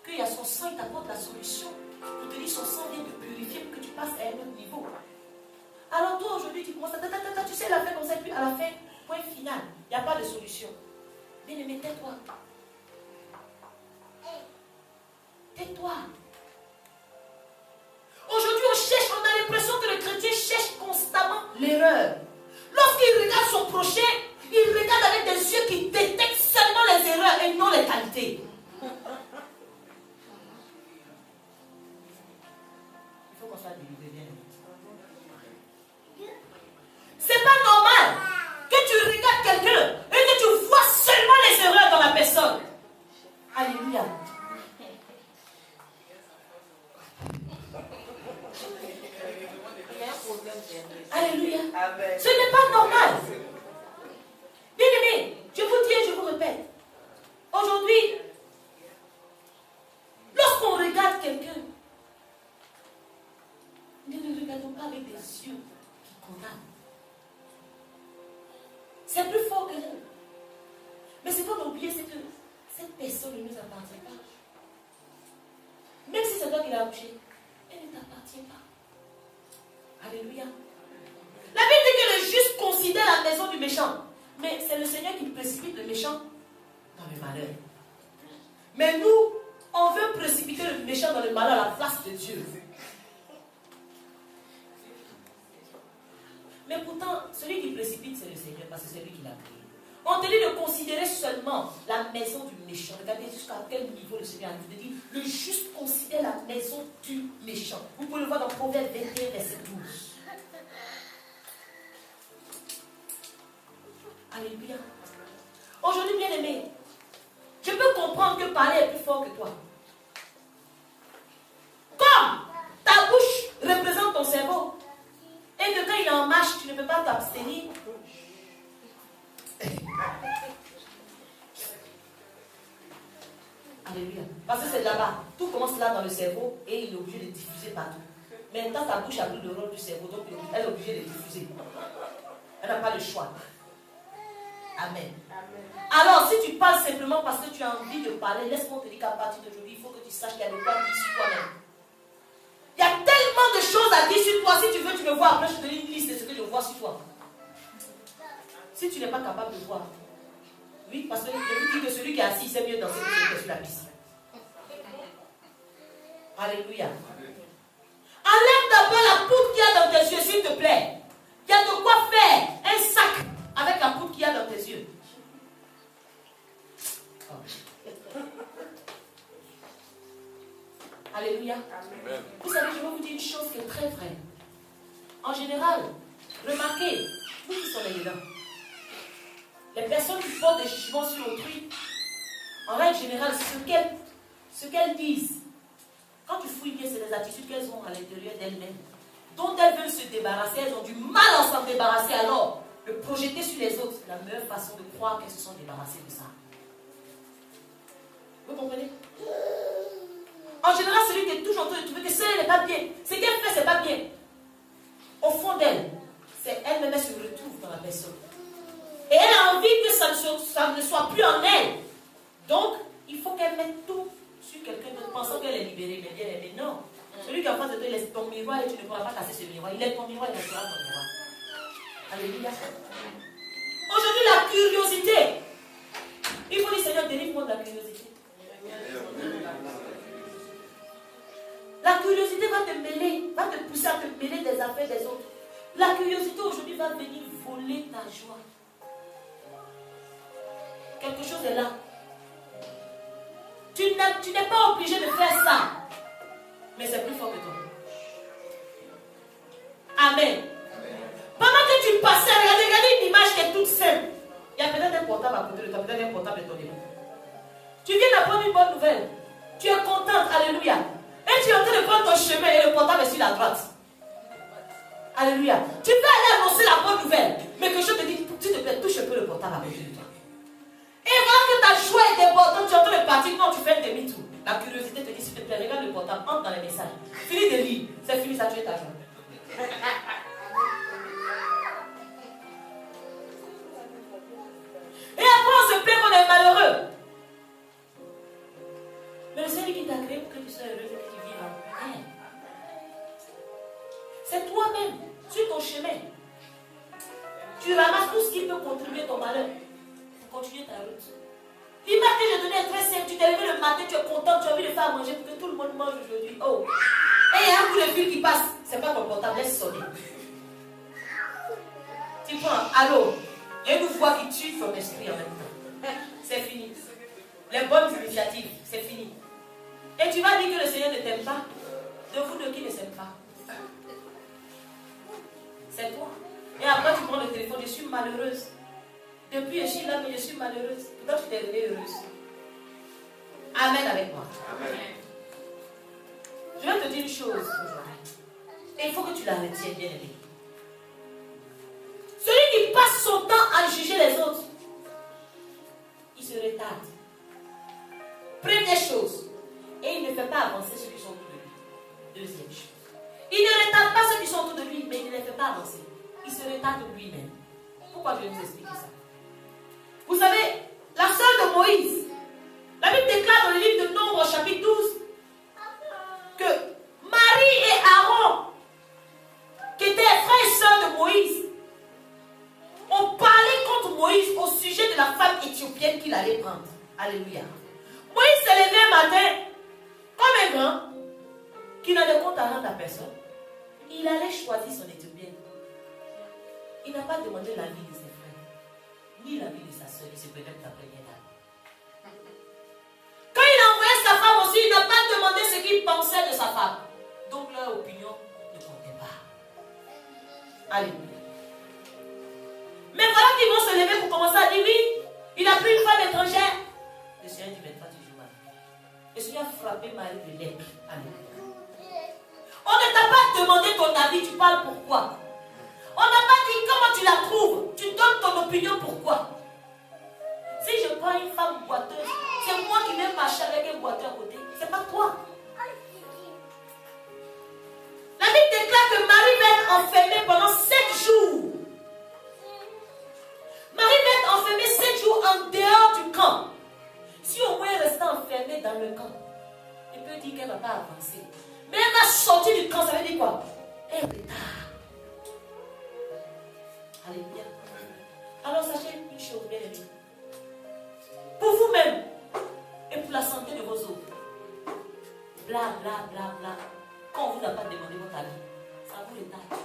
qu'il y a son sang, il t'apporte la solution. Il te dit, son sang vient te purifier pour que tu passes à un autre niveau. Alors toi, aujourd'hui, tu commences à... Tu sais la fin comme ça, puis à la fin, point final, il n'y a pas de solution. Bien-aimé, tais-toi. Tais-toi. Aujourd'hui, on a l'impression que le chrétien cherche constamment l'erreur. Lorsqu'il regarde son prochain, il regarde avec des yeux qui détectent seulement les erreurs et non les qualités. Il faut qu'on soit délivré, bien. C'est pas normal que tu regardes quelqu'un et que tu vois seulement les erreurs dans la personne. Alléluia. Alléluia. Amen. Ce n'est pas normal. Bien aimé, je vous dis et je vous répète. Aujourd'hui, lorsqu'on regarde quelqu'un, ne le regardons pas avec des yeux qui condamnent. C'est plus fort que nous. Mais ce qu'on a oublié, c'est que cette personne ne nous appartient pas. Même si c'est toi qui l'as accouché, elle ne t'appartient pas. Alléluia. La Bible dit que le juste considère la maison du méchant. Mais c'est le Seigneur qui précipite le méchant dans le malheur. Mais nous, on veut précipiter le méchant dans le malheur à la place de Dieu. Mais pourtant, celui qui précipite, c'est le Seigneur, parce que c'est lui qui l'a créé. On te dit de considérer seulement la maison du méchant. Regardez jusqu'à quel niveau le Seigneur a dit. Le juste considère la maison du méchant. Vous pouvez le voir dans Proverbe 21, verset 12. Alléluia. Aujourd'hui, bien aimé, je peux comprendre que parler est plus fort que toi. Comme ta bouche représente ton cerveau, et que quand il est en marche, tu ne peux pas t'abstenir. Alléluia. Parce que c'est là-bas. Tout commence là dans le cerveau et il est obligé de diffuser partout. Maintenant, ta bouche a pris le rôle du cerveau, donc elle est obligée de diffuser. Elle n'a pas le choix. Amen. Alors, si tu parles simplement parce que tu as envie de parler, laisse-moi te dire qu'à partir d'aujourd'hui, il faut que tu saches qu'il y a de quoi dire sur toi-même. Il y a tellement de choses à dire sur toi. Si tu veux, tu me vois. Après, je te donne une liste de ce que je vois sur toi. Si tu n'es pas capable de voir. Oui, parce que je vous dis que celui qui est assis, c'est mieux danser que celui qui est sur la piste. Alléluia. Enlève d'abord la poudre qu'il y a dans tes yeux, s'il te plaît. Il y a de quoi faire un sac avec la poudre qu'il y a dans tes yeux. Alléluia. Amen. Vous savez, je vais vous dire une chose qui est très vraie. En général, remarquez, vous qui sont là, les personnes qui portent des jugements sur autrui, en règle générale, ce qu'elles disent, quand tu fouilles bien, c'est les attitudes qu'elles ont à l'intérieur d'elles-mêmes, dont elles veulent se débarrasser, elles ont du mal à s'en débarrasser, alors le projeter sur les autres, c'est la meilleure façon de croire qu'elles se sont débarrassées de ça. Vous comprenez? En général, celui qui est toujours en train de trouver que celle n'est pas bien, ce qu'elle fait, c'est pas bien. Au fond d'elle, c'est elle-même, elle se retrouve dans la personne. Et elle a envie que ça ne soit plus en elle. Donc, il faut qu'elle mette tout sur quelqu'un d'autre, pensant qu'elle est libérée. Mais bien, mais non. Celui qui est en face de toi, il est ton miroir et tu ne pourras pas casser ce miroir. Il est ton miroir, il restera ton miroir. Alléluia. Aujourd'hui, la curiosité. Il faut dire, Seigneur, délivre-moi de la curiosité. La curiosité va te mêler, va te pousser à te mêler des affaires des autres. La curiosité aujourd'hui va venir voler ta joie. Quelque chose est là. Tu n'es pas obligé de faire ça. Mais c'est plus fort que toi. Amen. Pendant que tu passais, regardez une image qui est toute simple. Il y a peut-être un portable à côté de toi, peut-être un portable de ton époux. Tu viens d'apprendre une bonne nouvelle. Tu es contente, alléluia. Et tu es en train de prendre ton chemin et le portable est sur la droite. Alléluia. Tu peux aller annoncer la bonne nouvelle, mais que je te dis, s'il te plaît, touche un peu le portable à côté de toi. Et voilà que ta joie est débordante, tu es en train de partir, non, tu fais un demi-tour. La curiosité te dit, s'il te plaît, regarde le portable, entre dans les messages. Finis de lire, c'est fini, ça tu es ta joie. Et après, on se plaint qu'on est malheureux. Mais le Seigneur qui t'a créé pour que tu sois heureux et que tu vives en paix. C'est toi-même, sur ton chemin. Tu ramasses tout ce qui peut contribuer à ton malheur pour continuer ta route. L'image que je donnais est très simple. Tu t'es levé le matin, tu es content, tu as envie de faire à manger pour que tout le monde mange aujourd'hui. Oh! Et il y a un coup de fil qui passe. C'est pas ton portable, laisse sonner. Tu prends, allô? Il y a une voix qui tue ton esprit en même temps. C'est fini. Les bonnes initiatives, c'est fini. Et tu vas dire que le Seigneur ne t'aime pas. De vous deux qui ne s'aiment pas. C'est toi. Et après, tu prends le téléphone, je suis malheureuse. Depuis, je suis là, mais je suis malheureuse. Pourtant, tu t'es levée heureuse. Amen avec moi. Amen. Je vais te dire une chose aujourd'hui. Et il faut que tu la retiennes, bien aimé. Celui qui passe son temps à juger les autres, il se retarde. Première chose. Et il ne fait pas avancer ceux qui sont autour de lui. Deuxième chose. Il ne retarde pas ceux qui sont autour de lui, mais il ne les fait pas avancer. Il se retarde lui-même. Pourquoi je vais vous expliquer ça? Vous savez, la sœur de Moïse, la Bible déclare dans le livre de Nombre, chapitre 12, que Marie et Aaron, qui étaient frères et sœurs de Moïse, ont parlé contre Moïse au sujet de la femme éthiopienne qu'il allait prendre. Alléluia. Moïse s'est levé un matin, comme un grand, qui n'a de compte à rendre à personne. Il allait choisir son éthiopienne. Il n'a pas demandé l'avis de ses frères, ni l'avis de sa soeur, il se prenait pour la première dame. Quand il a envoyé sa femme aussi, il n'a pas demandé ce qu'il pensait de sa femme. Donc leur opinion ne comptait pas. Alléluia. Mais voilà qu'ils vont se lever pour commencer à dire oui, il a pris une femme étrangère. Le Seigneur dit, mais toi tu joues mal. Le Seigneur a frappé Marie de lèpre. Alléluia. On ne t'a pas demandé ton avis, tu parles pourquoi? On n'a pas dit comment tu la trouves, tu donnes ton opinion pourquoi? Si je prends une femme boiteuse, c'est moi qui vais marcher avec un boiteux à côté, c'est pas toi. La Bible déclare que Marie va être enfermée pendant 7 jours. Marie va être enfermée 7 jours en dehors du camp. Si au moins elle reste enfermée dans le camp, il peut dire qu'elle ne va pas avancer. Mais elle va sortir du camp, ça veut dire quoi? Elle est tard. Alléluia. Alors sachez une chose, bien aimé. Pour vous-même et pour la santé de vos autres, bla bla bla bla, quand on ne vous a pas demandé votre avis, ça vous retarde.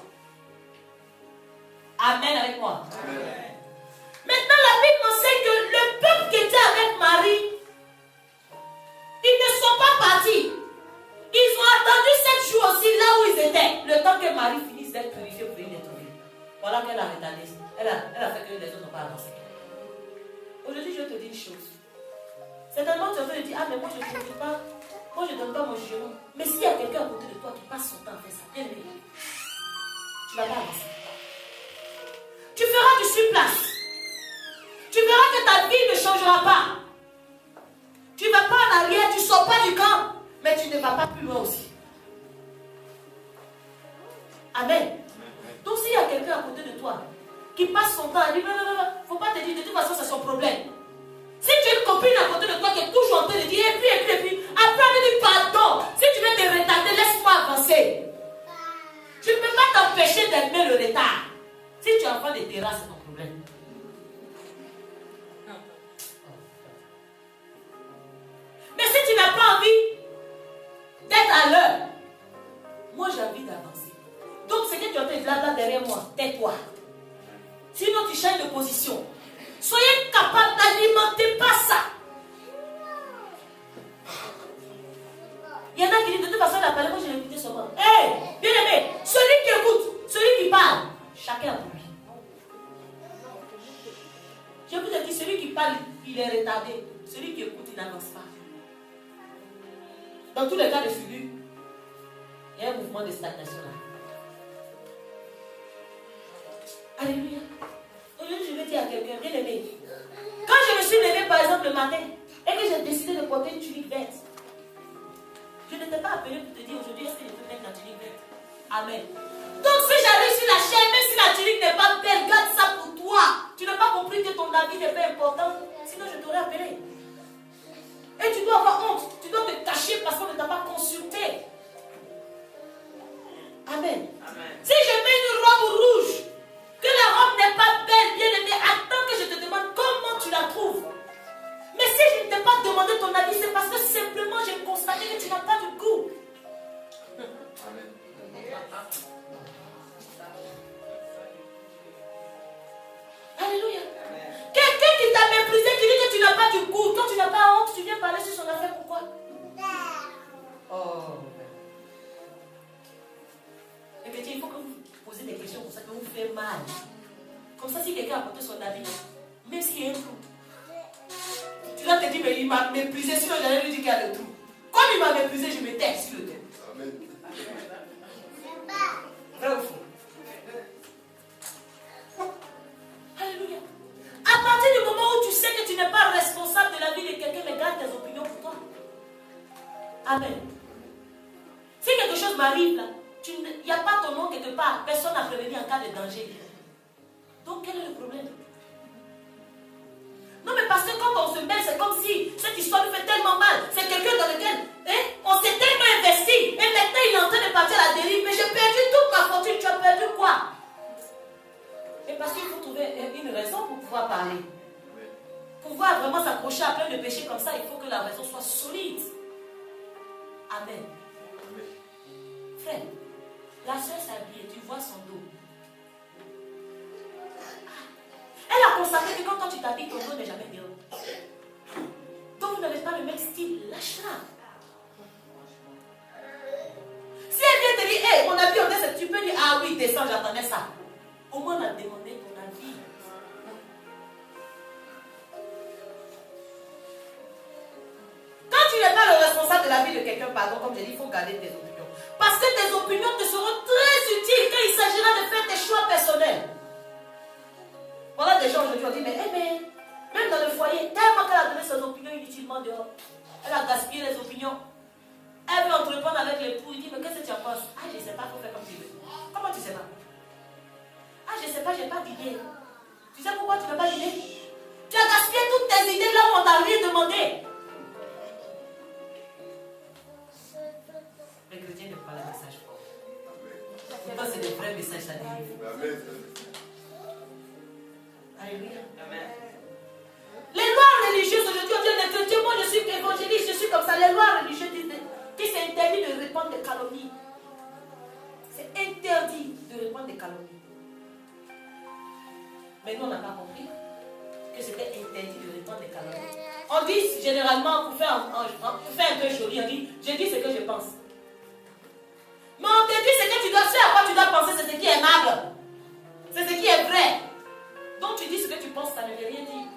Amen avec moi. Amen. Maintenant la Bible enseigne que le peuple qui était avec Marie, ils ne sont pas partis. Ils ont attendu 7 jours aussi là où ils étaient, le temps que Marie finisse d'être purifiée pour venir les trouver. Voilà qu'elle a retardé. Elle a fait que les autres n'ont pas avancé. Aujourd'hui, je vais te dire une chose. Certainement, tu vas te dire, ah, mais moi, je ne trouve pas. Moi, je ne donne pas mon jugement. Mais s'il y a quelqu'un à côté de toi qui passe son temps à faire ça, bien aimé, tu ne vas pas avancer. Tu feras du surplace. Tu verras que ta vie ne changera pas. Tu ne vas pas en arrière, tu ne sors pas du camp, mais tu ne vas pas plus loin aussi. Amen. Donc s'il y a quelqu'un à côté de toi qui passe son temps à dire, il ne faut pas te dire, de toute façon c'est son problème. Si tu as une copine à côté de toi qui est toujours en train de dire, et puis, après elle dit pardon, si tu veux te retarder, laisse-moi avancer. Tu ne peux pas t'empêcher d'aimer le retard. Si tu es en train de terrasser, c'est ton problème. Mais si tu n'as pas envie d'être à l'heure, moi j'ai envie d'avancer. Donc c'est que tu entends là derrière moi, tais-toi. Sinon tu changes de position. Soyez capable d'alimenter pas ça. Il y en a qui disent de toute façon la parole, moi je l'ai écouté seulement. Hé, bien aimé, celui qui écoute, celui qui parle, chacun pour lui. Je vous ai dit, celui qui parle, il est retardé. Celui qui écoute, il n'avance pas. Dans tous les cas de figure, il y a un mouvement de stagnation là. Alléluia. Aujourd'hui, je vais dire à quelqu'un, bien aimé, quand je me suis levée par exemple le matin et que j'ai décidé de porter une tunique verte, je ne t'ai pas appelé pour te dire aujourd'hui est-ce que je peux mettre la tunique verte. Amen. Donc si j'arrive sur la chaîne, même si la tunique n'est pas belle, garde ça pour toi. Tu n'as pas compris que ton avis n'est pas important, sinon je t'aurais appelé. Et tu dois avoir honte, tu dois te cacher parce qu'on ne t'a pas consulté. Amen. Amen. Si je mets une robe rouge, que la robe n'est pas belle, bien aimée, attends que je te demande comment tu la trouves. Mais si je ne t'ai pas demandé ton avis, c'est parce que simplement j'ai constaté que tu n'as pas de goût. Amen. Alléluia. Quelqu'un qui t'a méprisé, qui dit que tu n'as pas du goût, quand tu n'as pas honte, tu viens parler sur son affaire, pourquoi? Oh. Et bien, il faut que vous posez des questions comme ça, que vous faites mal. Comme ça, si quelqu'un a apporté son avis, même s'il y a un trou, tu dois te dire, mais il m'a méprisé, sinon j'allais lui dire qu'il y a le trou. Comme il m'a méprisé, je me tais sur le thème. Amen. Vrai ou faux? Alléluia. À partir du moment où tu sais que tu n'es pas responsable de la vie de quelqu'un, mais garde tes opinions pour toi. Amen. Si quelque chose m'arrive là, il n'y a pas ton nom quelque part, personne n'a prévenu en cas de danger. Donc quel est le problème? Non mais parce que quand on se mêle, c'est comme si cette histoire nous fait tellement mal. C'est quelqu'un dans lequel on s'est tellement investi. Et maintenant il est en train de partir à la dérive. Mais j'ai perdu toute ma fortune. Tu as perdu quoi? Et parce qu'il faut trouver une raison pour pouvoir parler. Pour pouvoir vraiment s'accrocher à plein de péchés comme ça, il faut que la raison soit solide. Amen. Frère, la soeur s'habille, tu vois son dos. Elle a constaté que quand toi tu t'habilles, ton dos n'est jamais bien. Donc vous n'avez pas le même style, lâche-la. Si elle vient te dire, hey, mon avis, on est, tu peux dire, ah oui, descends, j'attendais ça. Au moins, on a demandé ton avis. Quand tu n'es pas le responsable de la vie de quelqu'un, pardon, comme je dis, il faut garder tes opinions. Parce que tes opinions te seront très utiles quand il s'agira de faire tes choix personnels. Voilà des gens aujourd'hui ont dit, mais même dans le foyer, tellement qu'elle a donné ses opinions inutilement dehors. Elle a gaspillé les opinions. Elle veut entreprendre avec l'époux. Il dit, mais qu'est-ce que tu en penses? Ah, je ne sais pas, il faut faire comme tu veux. Comment tu ne sais pas? Ah, je ne sais pas, je n'ai pas d'idée. Tu sais pourquoi tu n'as pas d'idée? Tu as gaspillé toutes tes idées là où on t'a rien demandé. Les chrétiens n'aiment pas le message fort. Pourtant, c'est des vrais messages, ça dérive. Alléluia. Amen. Les lois religieuses aujourd'hui, on dit les chrétiens, moi je suis évangéliste, je suis comme ça. Les lois religieuses disent que c'est interdit de répandre des calomnies. C'est interdit de répandre des calomnies. Mais nous, on n'a pas compris que c'était interdit de répandre des calomnies. On dit généralement, pour faire un peu joli, on dit, je dis ce que je pense. Mais on te dit ce que tu dois faire, à quoi tu dois penser, c'est ce qui est aimable. C'est ce qui est vrai. Donc tu dis ce que tu penses, ça ne veut rien dire.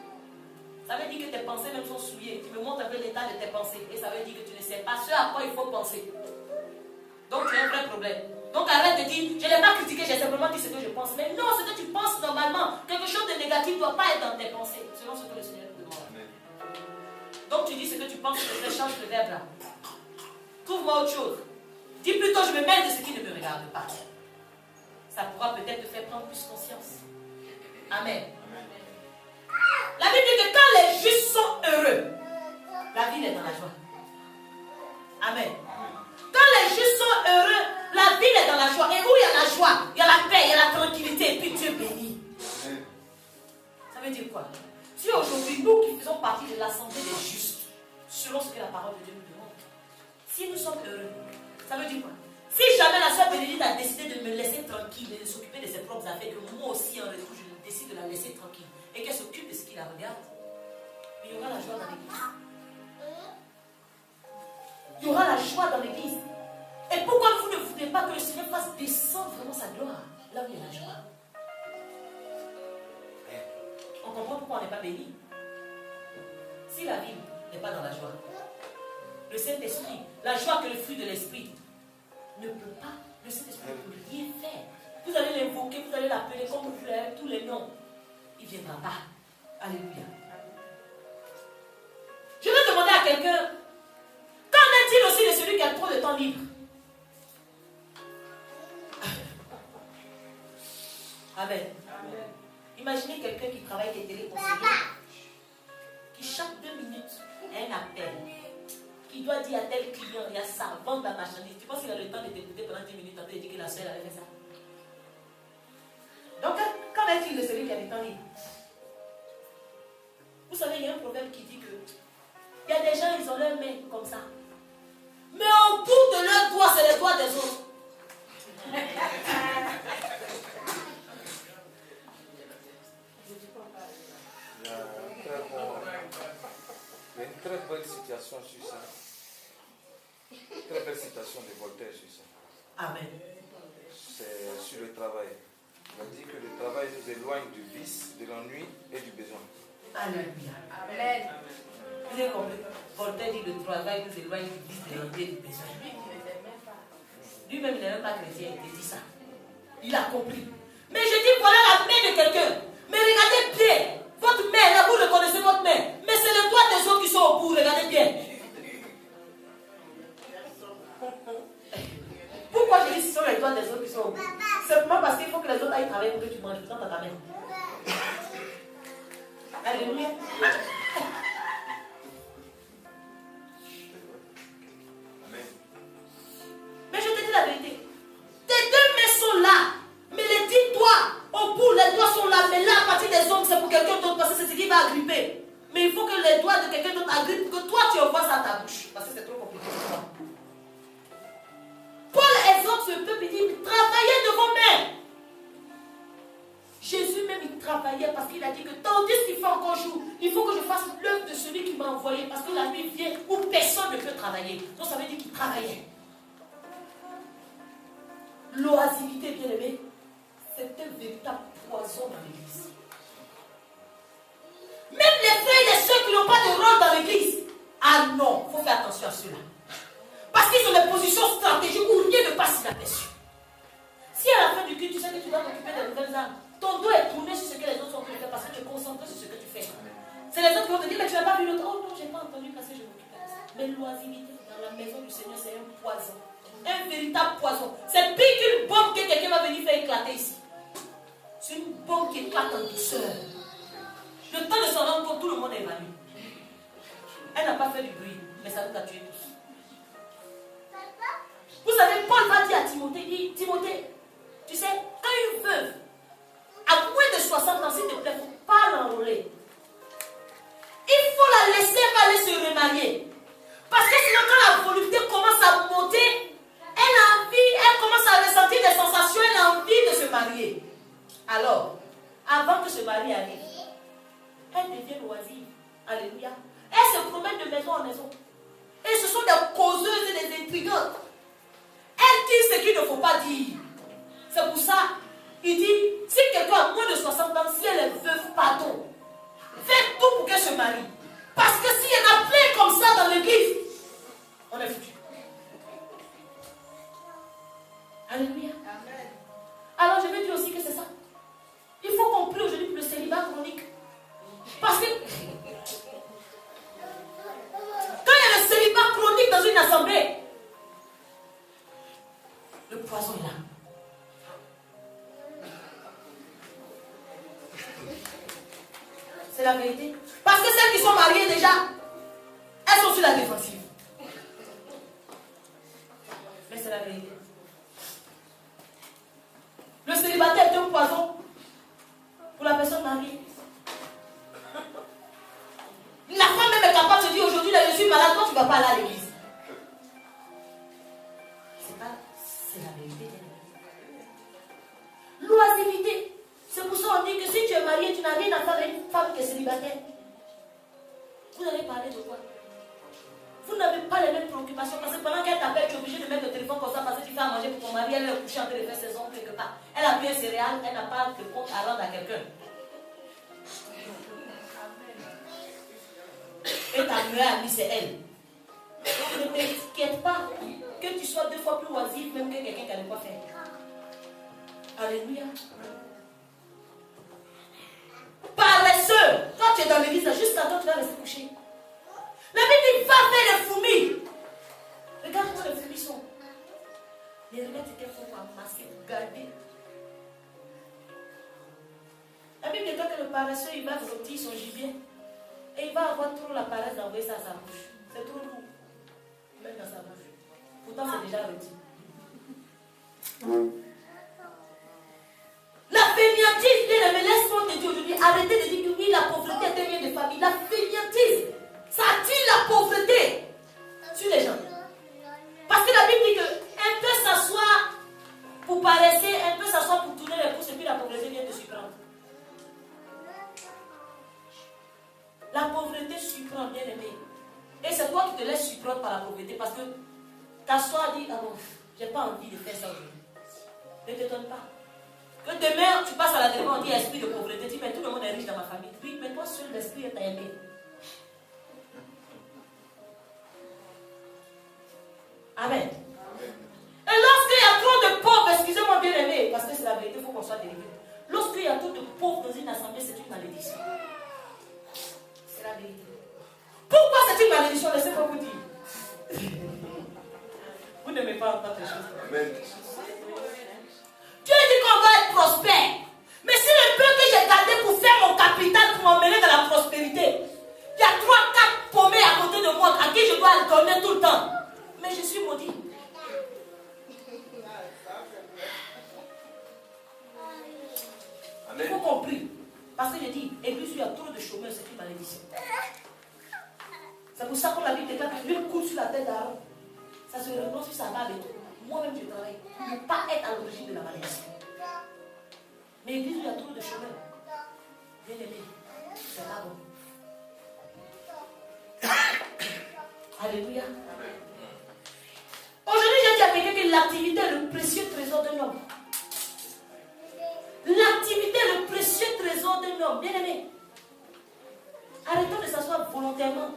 Ça veut dire que tes pensées même sont souillées. Tu me montres un peu l'état de tes pensées. Et ça veut dire que tu ne sais pas ce à quoi il faut penser. Donc tu as un vrai problème. Donc arrête de dire, je n'ai pas critiqué, j'ai simplement dit ce que je pense. Mais non, ce que tu penses normalement, quelque chose de négatif ne doit pas être dans tes pensées. Selon ce que le Seigneur nous demande. Donc tu dis ce que tu penses, je change le verbe là. Trouve-moi autre chose. Dis plutôt, je me mêle de ce qui ne me regarde pas. Ça pourra peut-être te faire prendre plus conscience. Amen. La Bible dit que quand les justes sont heureux, la ville est dans la joie. Amen. Quand les justes sont heureux, la ville est dans la joie. Et où il y a la joie, il y a la paix, il y a la tranquillité, et puis Dieu bénit. Ça veut dire quoi? Si aujourd'hui, nous qui faisons partie de l'assemblée des justes, selon ce que la parole de Dieu nous demande, si nous sommes heureux, ça veut dire quoi? Si jamais la soeur Bénédicte a décidé de me laisser tranquille et de s'occuper de ses propres affaires, que moi aussi en retour je décide de la laisser tranquille et qu'elle s'occupe de ce qui la regarde, il y aura la joie dans l'église. Il y aura la joie dans l'église. Et pourquoi vous ne voulez pas que le Seigneur fasse descendre vraiment sa gloire là où il y a la joie? On comprend pourquoi on n'est pas béni. Si la vie n'est pas dans la joie, le Saint-Esprit, la joie que le fruit de l'Esprit ne peut pas, le Saint-Esprit ne peut rien faire. Vous allez l'évoquer, vous allez l'appeler comme vous voulez, avec tous les noms. Il ne viendra pas. Alléluia. Je vais demander à quelqu'un, qu'en est-il aussi de celui qui a trop de temps libre? Amen. Amen. Imaginez quelqu'un qui travaille des téléconseillers, qui chaque 2 minutes a un appel, qui doit dire à tel client, il y a ça, vendre la marchandise. Tu penses qu'il a le temps de t'écouter pendant 10 minutes, après il dit que la soeur avait fait ça? Donc, qu'en est-il de celui qui a du temps libre? Vous savez, il y a un proverbe qui dit que il y a des gens, ils ont leurs mains comme ça. Mais au bout de leurs doigts, c'est les doigts des autres. Il y a une très bonne citation sur ça. Très belle citation de Voltaire sur ça. Amen. C'est sur le travail. Il dit que le travail nous éloigne du vice, de l'ennui et du besoin. Alléluia. Amen. Vous avez compris? Voltaire dit le travail nous éloigne du vice, de l'ennui et du besoin. Lui-même, il n'est même pas chrétien, il dit ça. Il a compris. Mais je dis, voilà la main de quelqu'un. Mais regardez bien. Votre main, là, vous reconnaissez votre main. Mais c'est les doigts des autres qui sont au bout. Regardez bien. Pourquoi je dis que ce sont les doigts des autres qui sont au bout? Simplement parce qu'il faut que les autres aillent travailler pour que tu manges. Dans ta main. Alléluia. Mais je te dis la vérité. Tes 2 mains sont là. Mais les 10 doigts, au bout, les doigts sont là. Mais là, à partir des ongles, c'est pour quelqu'un d'autre. Parce que c'est ce qui va agripper. Mais il faut que les doigts de quelqu'un d'autre agrippent. Que toi, tu envoies ça à ta bouche. Parce que c'est trop compliqué pour toi. Paul exhorte ce peuple. Il dit, travaillez de vos mains. Jésus même, il travaillait parce qu'il a dit que tandis qu'il fait encore jour, il faut que je fasse l'œuvre de celui qui m'a envoyé. Parce que la nuit vient où personne ne peut travailler. Donc ça veut dire qu'il travaillait. L'oisiveté, bien aimé, c'est un véritable poison dans l'église. Même les frères et les sœurs qui n'ont pas de rôle dans l'église. Ah non, il faut faire attention à cela. Parce qu'ils ont des positions stratégiques où rien ne passe inaperçu. Si à la fin du culte, tu sais que tu dois t'occuper des nouvelles âmes, ton dos est tourné sur ce que les autres sont en train de faire parce que tu es concentré sur ce que tu fais. C'est les autres qui vont te dire, mais tu n'as pas vu l'autre. Oh non, je n'ai pas entendu parce que je m'occupe de ça. Mais l'oisiveté dans la maison du Seigneur, c'est un poison. Un véritable poison. C'est pire qu'une bombe que quelqu'un va venir faire éclater ici. C'est une bombe qui éclate en douceur. Le temps de s'en rendre compte, tout le monde est évanoui. Elle n'a pas fait du bruit, mais ça nous a tués tous. Vous savez, Paul va dire à Timothée, il dit, Timothée, tu sais, quand une veuve a moins de 60 ans, s'il te plaît, il ne faut pas l'enrôler. Il faut la laisser aller se remarier. Parce que sinon, quand la volupté commence à monter, elle commence à ressentir des sensations, elle a envie de se marier. Alors, avant que ce mari arrive, elle devient oisive. Alléluia. Elle se promène de maison en maison. Et ce sont des causeuses et des intrigantes. Elle dit ce qu'il ne faut pas dire. C'est pour ça, il dit, si quelqu'un a moins de 60 ans, si elle est veuve, pardon, faites tout pour qu'elle se marie. Parce que s'il y en a plein comme ça dans l'église, on est foutu. Alléluia. Amen. Alors je vais dire aussi que c'est ça. Il faut qu'on prie aujourd'hui pour le célibat chronique. Parce que quand il y a le célibat chronique dans une assemblée, le poison est là. C'est la vérité. Parce que celles qui sont mariées déjà, elles sont sur la défensive. Mais c'est la vérité. Le célibataire est un poison pour la personne mariée. La femme même est capable de se dire aujourd'hui, je suis malade, toi tu ne vas pas aller à l'église. C'est la vérité. L'oisiveté. C'est pour ça qu'on dit que si tu es marié, tu n'as rien à faire avec une femme qui est célibataire. Vous allez parler de quoi? Vous n'avez pas les mêmes préoccupations. Parce que pendant qu'elle t'appelle, tu es obligé de mettre le téléphone comme ça parce que tu fais à manger pour ton mari. Elle est couchée en train de faire ses ongles quelque part. Elle a pris un céréal, elle n'a pas de compte à rendre à quelqu'un. Et ta meilleure amie, c'est elle. Donc ne t'inquiète pas que tu sois 2 fois plus oisif même que quelqu'un qui a de quoi faire. Alléluia. Paresseux. Quand tu es dans l'église, jusqu'à toi, tu vas rester couché. La Bible dit, va faire les fourmis. Regarde comment les fourmis sont. Les remettre qu'elles font pour amasser, pour garder. La Bible dit que le paresseux, il va rôtir son gibier. Et il va avoir trop la paresse d'envoyer ça à sa bouche. C'est trop lourd. Mettre dans sa bouche. Pourtant, c'est déjà rôti. La fainéantise, bien aimé, laisse-moi te dire aujourd'hui, arrêtez de dire que oui, la pauvreté est un lien de famille. La fainéantise, ça attire la pauvreté sur les gens. Parce que la Bible dit qu'un peut s'asseoir pour paresser, un peut s'asseoir pour tourner les pouces, et puis la pauvreté vient te surprendre. La pauvreté surprend, bien aimé. Et c'est toi qui te laisses surprendre par la pauvreté parce que t'assois et dis, ah bon, j'ai pas envie de faire ça aujourd'hui. Ne te donne pas. Que demain, tu passes à la télé, on dit esprit de pauvreté. Tu dis, mais tout le monde est riche dans ma famille. Oui, mais toi seul, l'esprit est aimé. Amen. Et lorsqu'il y a trop de pauvres, excusez-moi bien aimé, parce que c'est la vérité, il faut qu'on soit délivré. Lorsqu'il y a trop de pauvres dans une assemblée, c'est une malédiction. C'est la vérité. Pourquoi c'est une malédiction? Laissez-moi vous dire. Vous n'aimez pas entendre les choses. Amen. Dieu dit qu'on va être prospère. Mais si le peu que j'ai gardé pour faire mon capital, pour m'emmener dans la prospérité, il y a 3-4 paumés à côté de moi à qui je dois le donner tout le temps. Mais je suis maudit. Il faut comprendre. Parce que je dis, église, il y a trop de chômeurs, c'est une malédiction. C'est pour ça qu'on la Bible déclare que l'huile coule sur la tête d'Aaron. Ça se renonce sur sa barbe et tout. Moi-même, je travaille pour ne pas être à l'origine de la malédiction. Mais l'église, il y a trop de chômeurs. Bien aimé, c'est pas bon. Alléluia. Aujourd'hui, j'ai dit à quelqu'un que l'activité est le précieux trésor d'un homme. L'activité est le précieux trésor d'un homme. Bien aimé. Arrêtons de s'asseoir volontairement.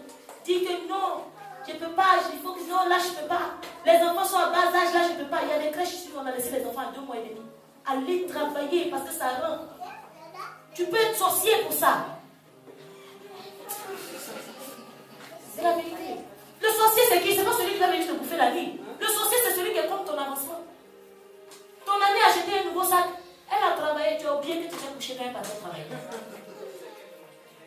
Dis que non, je ne peux pas, il faut que non, là je ne peux pas. Les enfants sont à bas âge, là je ne peux pas. Il y a des crèches ici où on a laissé les enfants à 2 mois et demi. Allez travailler parce que ça rend. Tu peux être sorcier pour ça. C'est la vérité. Le sorcier c'est qui? C'est pas celui qui va venir te bouffer la vie. Le sorcier c'est celui qui est comme ton avancement. Ton amie a acheté un nouveau sac. Elle a travaillé, tu as oublié que tu t'es couché quand elle partait travailler.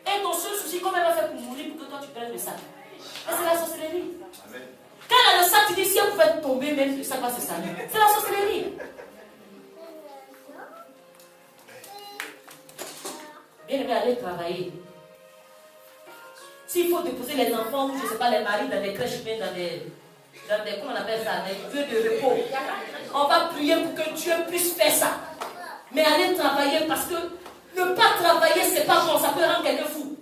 Et ton seul souci, comment elle va faire pour mourir pour que toi tu prennes le sac? Et c'est la sorcellerie. Amen. Quand elle a le sac, tu dis si elle pouvait tomber, même le sac va se salir. C'est la sorcellerie. Bien aimé, aller travailler. S'il faut déposer les enfants, ou je ne sais pas, les maris dans des crèches, bien dans des comment on appelle ça, des lieux de repos. On va prier pour que Dieu puisse faire ça. Mais aller travailler parce que ne pas travailler, c'est pas bon, ça peut rendre quelqu'un fou.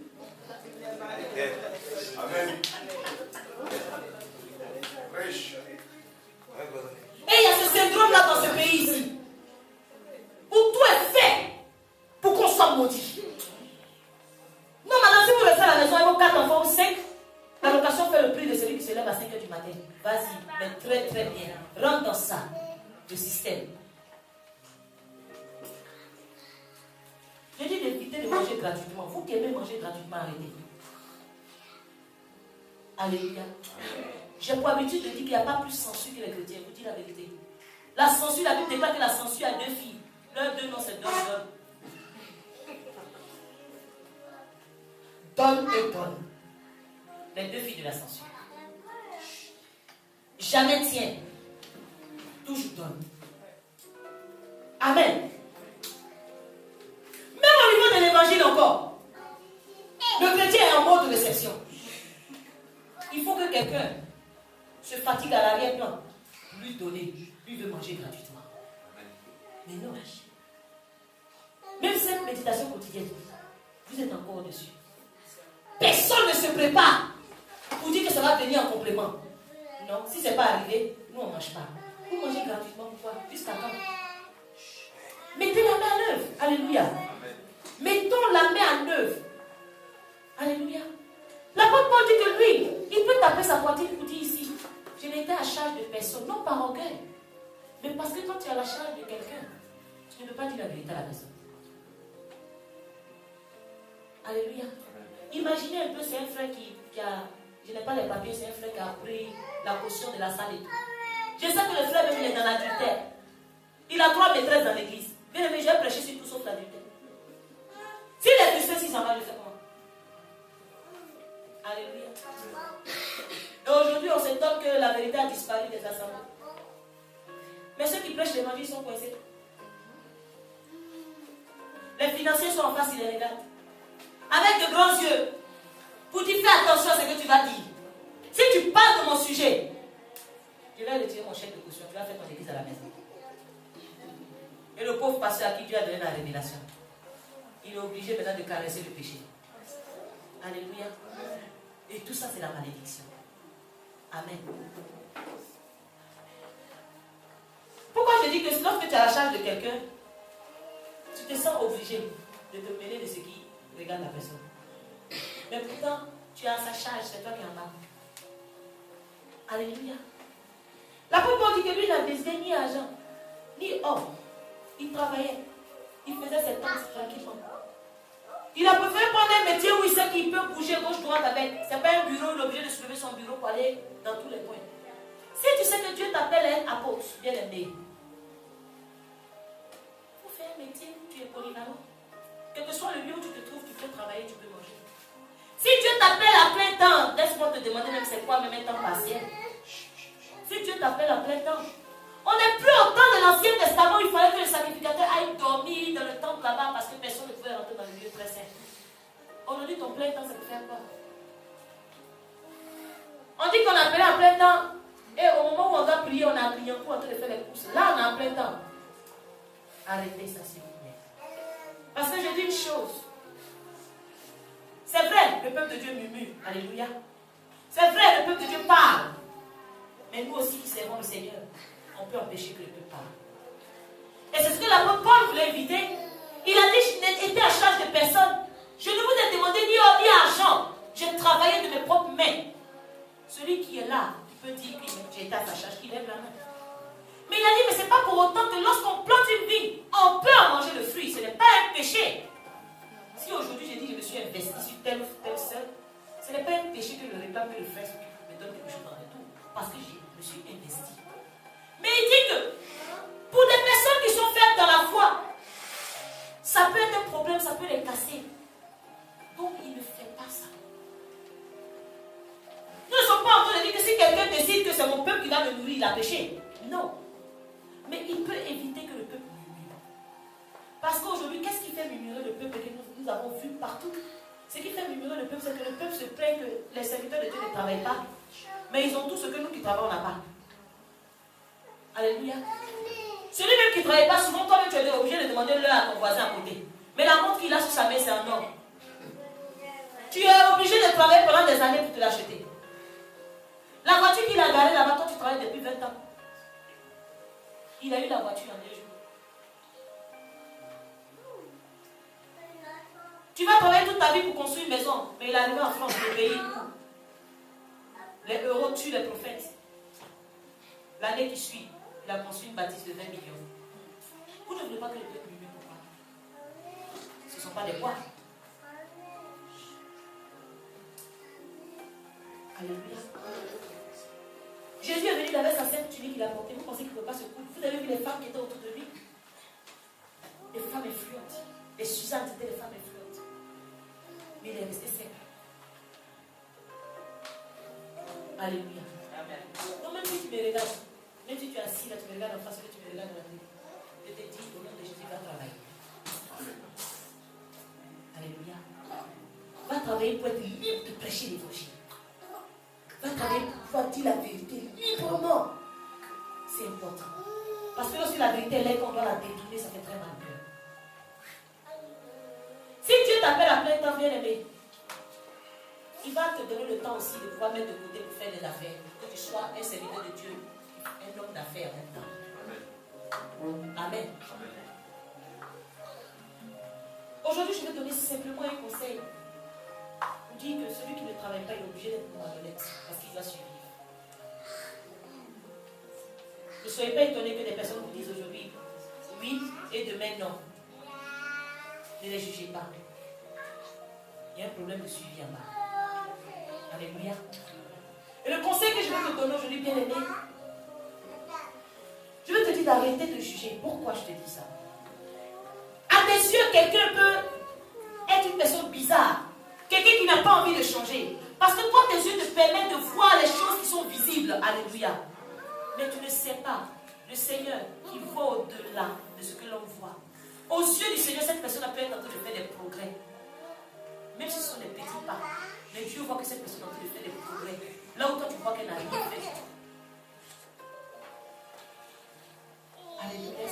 Amen. Et il y a ce syndrome-là dans ce pays ici, où tout est fait pour qu'on soit maudit. Non, madame, si vous restez à la maison avec vos 4 enfants ou 5, la location fait le prix de celui qui se lève à 5 h du matin. Vas-y, mais très très bien. Rentre dans ça, le système. Je dis d'éviter de manger gratuitement. Vous qui aimez manger gratuitement, arrêtez. Alléluia. J'ai pour habitude de dire qu'il n'y a pas plus censure que les chrétiens. Je vous dis la vérité. La censure, la Bible déclare que la censure a 2 filles. L'un d'eux, non, c'est donne. Donne et donne. Les 2 filles de la censure. Jamais tiens. Toujours donne. Amen. Même au niveau de l'évangile encore. Le chrétien est en mode réception. Il faut que quelqu'un se fatigue à l'arrière-plan. Lui donner. Lui veut manger gratuitement. Mais non. Même cette méditation quotidienne, vous êtes encore dessus. Personne ne se prépare pour dire que ça va venir en complément. Non, si ce n'est pas arrivé, nous on ne mange pas. Vous mangez gratuitement, pourquoi? Jusqu'à quand? Mettez la main en œuvre. Alléluia. Mettons la main en œuvre. Alléluia. L'apôtre Paul dit que lui, il peut taper sa poitrine pour dire ici, je n'étais à charge de personne, non par orgueil, mais parce que quand tu es à la charge de quelqu'un, tu ne dit la vérité à la personne. Alléluia. Imaginez un peu, c'est un frère qui a, je n'ai pas les papiers, c'est un frère qui a pris la caution de la salle et tout. Je sais que le frère même il est dans l'adultère. Il a 3 maîtresses dans l'église. Bien aimé, j'ai prêché sur tout sauf l'adultère. S'il est frustré, si ça va le faire comment? Alléluia. Et aujourd'hui, on s'étonne que la vérité a disparu des assemblées. Mais ceux qui prêchent l'évangile sont coincés. Les financiers sont en face, ils les regardent. Avec de grands yeux. Pour dire, fais attention à ce que tu vas dire. Si tu parles de mon sujet, je vais retirer mon chèque de caution. Tu vas faire ton église à la maison. Et le pauvre pasteur à qui Dieu a donné la révélation, il est obligé maintenant de caresser le péché. Alléluia. Et tout ça, c'est la malédiction. Amen. Pourquoi je dis que lorsque tu as la charge de quelqu'un, tu te sens obligé de te mêler de ce qui regarde la personne. Mais pourtant, tu as sa charge, c'est toi qui en parles. Alléluia. La plupart dit que lui n'a besoin ni argent, ni or. Il travaillait. Il faisait ses tâches tranquillement. Il a préféré prendre un métier où il sait qu'il peut bouger gauche-droite avec. Ce n'est pas un bureau, il est obligé de soulever son bureau pour aller dans tous les coins. Si tu sais que Dieu t'appelle à être apôtre, bien aimé, il faut faire un métier où tu es polyvalent. Quel que soit le lieu où tu te trouves, tu peux travailler, tu peux manger. Si Dieu t'appelle à plein temps, laisse-moi te demander même c'est quoi même un temps partiel. Si Dieu t'appelle à plein temps, on n'est plus au temps de l'Ancien Testament où il fallait que le sacrificateur aille dormir dans le temple là-bas parce que personne ne pouvait rentrer dans le lieu très saint. Aujourd'hui, ton plein temps, ça peut faire quoi? On dit qu'on a appelé à plein temps et au moment où on doit prier, on a prié un coup en train de faire les courses. Là, on a en plein temps. Arrêtez ça, s'il vous plaît. Parce que je dis une chose. C'est vrai, le peuple de Dieu murmure. Alléluia. C'est vrai, le peuple de Dieu parle. Mais nous aussi qui servons le Seigneur, on peut empêcher que le peuple parle. Et c'est ce que l'apôtre Paul voulait éviter. Il a dit, je n'étais à charge de personne. Je ne vous ai demandé ni or ni argent. J'ai travaillé de mes propres mains. Celui qui est là, qui peut dire que j'ai été à sa charge, qu'il lève la main. Mais il a dit, mais ce n'est pas pour autant que lorsqu'on plante une vigne, on peut en manger le fruit. Ce n'est pas un péché. Si aujourd'hui j'ai dit, je me suis investi sur tel ou tel seul, ce n'est pas un péché que je réclame que le frère me donne quelque chose dans le tout. Parce que je me suis investi. Mais il dit que pour des personnes qui sont faibles dans la foi, ça peut être un problème, ça peut les casser. Donc il ne fait pas ça. Nous ne sommes pas en train de dire que si quelqu'un décide que c'est mon peuple qui va me nourrir, il a péché. Non. Mais il peut éviter que le peuple murmure. Parce qu'aujourd'hui, qu'est-ce qui fait murmurer le peuple que nous avons vu partout? Ce qui fait murmurer le peuple, c'est que le peuple se plaint que les serviteurs de Dieu ne travaillent pas. Mais ils ont tout ce que nous qui travaillons, on n'a pas. Alléluia. Celui même qui ne travaille pas, souvent, toi-même, tu es obligé de demander l'heure à ton voisin à côté. Mais la montre qu'il a sur sa main, c'est un or. Tu es obligé de travailler pendant des années pour te l'acheter. La voiture qu'il a garée là-bas, toi, tu travailles depuis 20 ans. Il a eu la voiture en 2 jours. Tu vas travailler toute ta vie pour construire une maison, mais il est arrivé en France, le pays où les euros tuent les prophètes. L'année qui suit, il a construit une bâtisse de 20 millions. Vous ne voulez pas que le peuple murmure pourquoi? Ce ne sont pas des poids. Alléluia. Jésus est venu, il avait sa sainte tunique qu'il a portée. Vous pensez qu'il ne peut pas se coudre? Vous avez vu les femmes qui étaient autour de lui? Les femmes influentes. Les Suzannes étaient les femmes influentes. Mais il est resté sec. Alléluia. Amen. Donc même si tu me regardes, même si tu es assis là, tu me regardes en face, que tu me regardes dans la télé, je te dis au nom de Jésus, va travailler. Alléluia. Va travailler pour être libre de prêcher l'évangile. Va travailler pour pouvoir dire la vérité librement. C'est important. Parce que lorsque la vérité est là, qu'on doit la détourner, ça fait très mal peur. Si Dieu t'appelle à plein temps, bien aimé, il va te donner le temps aussi de pouvoir mettre de côté pour faire des affaires. Que tu sois un serviteur de Dieu, un homme d'affaires en même temps. Amen. Aujourd'hui, je vais donner simplement un conseil. On dit que celui qui ne travaille pas, il est obligé d'être malhonnête parce qu'il doit survivre. Ne soyez pas étonnés que des personnes vous disent aujourd'hui, oui et demain non. Ne les jugez pas. Il y a un problème de suivi en bas. Alléluia. Et le conseil que je vais te donner aujourd'hui, bien aimé, je vais te dire d'arrêter de juger. Pourquoi je te dis ça? À tes yeux, quelqu'un peut être une personne bizarre. Quelqu'un qui n'a pas envie de changer. Parce que toi, tes yeux te permettent de voir les choses qui sont visibles. Alléluia. Mais tu ne sais pas. Le Seigneur qui va au-delà de ce que l'on voit. Aux yeux du Seigneur, cette personne peut être en train de faire des progrès. Même si ce sont des petits pas. Mais Dieu voit que cette personne est en train de faire des progrès. Là où toi tu vois qu'elle n'a rien fait. Alléluia.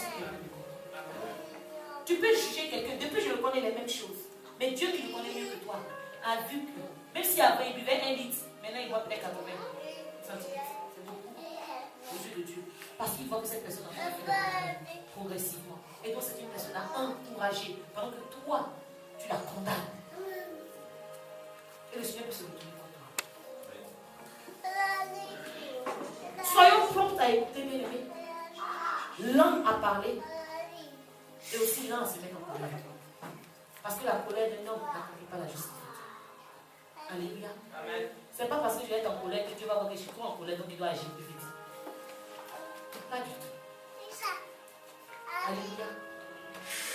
Tu peux juger quelqu'un. Depuis je le connais les mêmes choses. Mais Dieu qui le connaît mieux que toi a vu que même si avant il buvait 1 litre, maintenant il boit peut-être 80 centilitres. C'est beaucoup aux yeux de Dieu. Parce qu'il voit que cette personne a fait progressivement. Et donc c'est une personne à encourager. Pendant que toi, tu la condamnes. Et le Seigneur peut se retourner contre toi. Soyons prompts à écouter, bien aimé. L'un à parler. Et aussi l'un à se mettre en colère. Parce que la colère d'un homme n'accomplit pas la justice. Alléluia. Amen. C'est pas parce que je vais être en colère que Dieu va voir que je suis trop en colère, donc il doit agir plus vite. Pas du tout. Alléluia.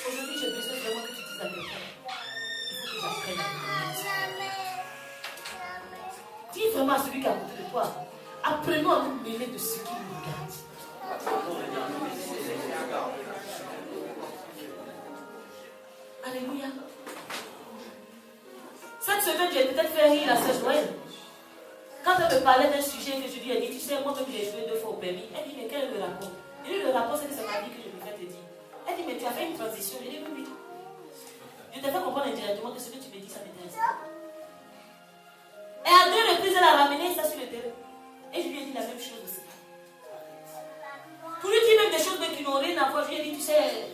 Aujourd'hui, j'ai besoin vraiment que tu dises à quelqu'un. Il faut que j'apprenne à me mêler. Dis vraiment à celui qui est à côté de toi. Apprenons à nous mêler de ce qui nous regarde. Alléluia. Cette semaine, j'ai peut-être fait rire la sœur Joël. Quand elle me parlait d'un sujet que je lui ai dit, tu sais, moi comme j'ai joué 2 fois au permis, elle dit, mais quel est le rapport? Et lui, le rapport, c'est que c'est ma vie que je me fais te dire. Elle dit, mais tu as fait une transition. Je dis, oui, oui. Je t'ai fait comprendre indirectement que ce que tu me dis, ça m'intéresse. Et à 2 reprises, elle a ramené ça sur le terrain. Et je lui ai dit la même chose aussi. Pour lui dire même des choses qui n'ont rien à voir, je lui ai dit, tu sais,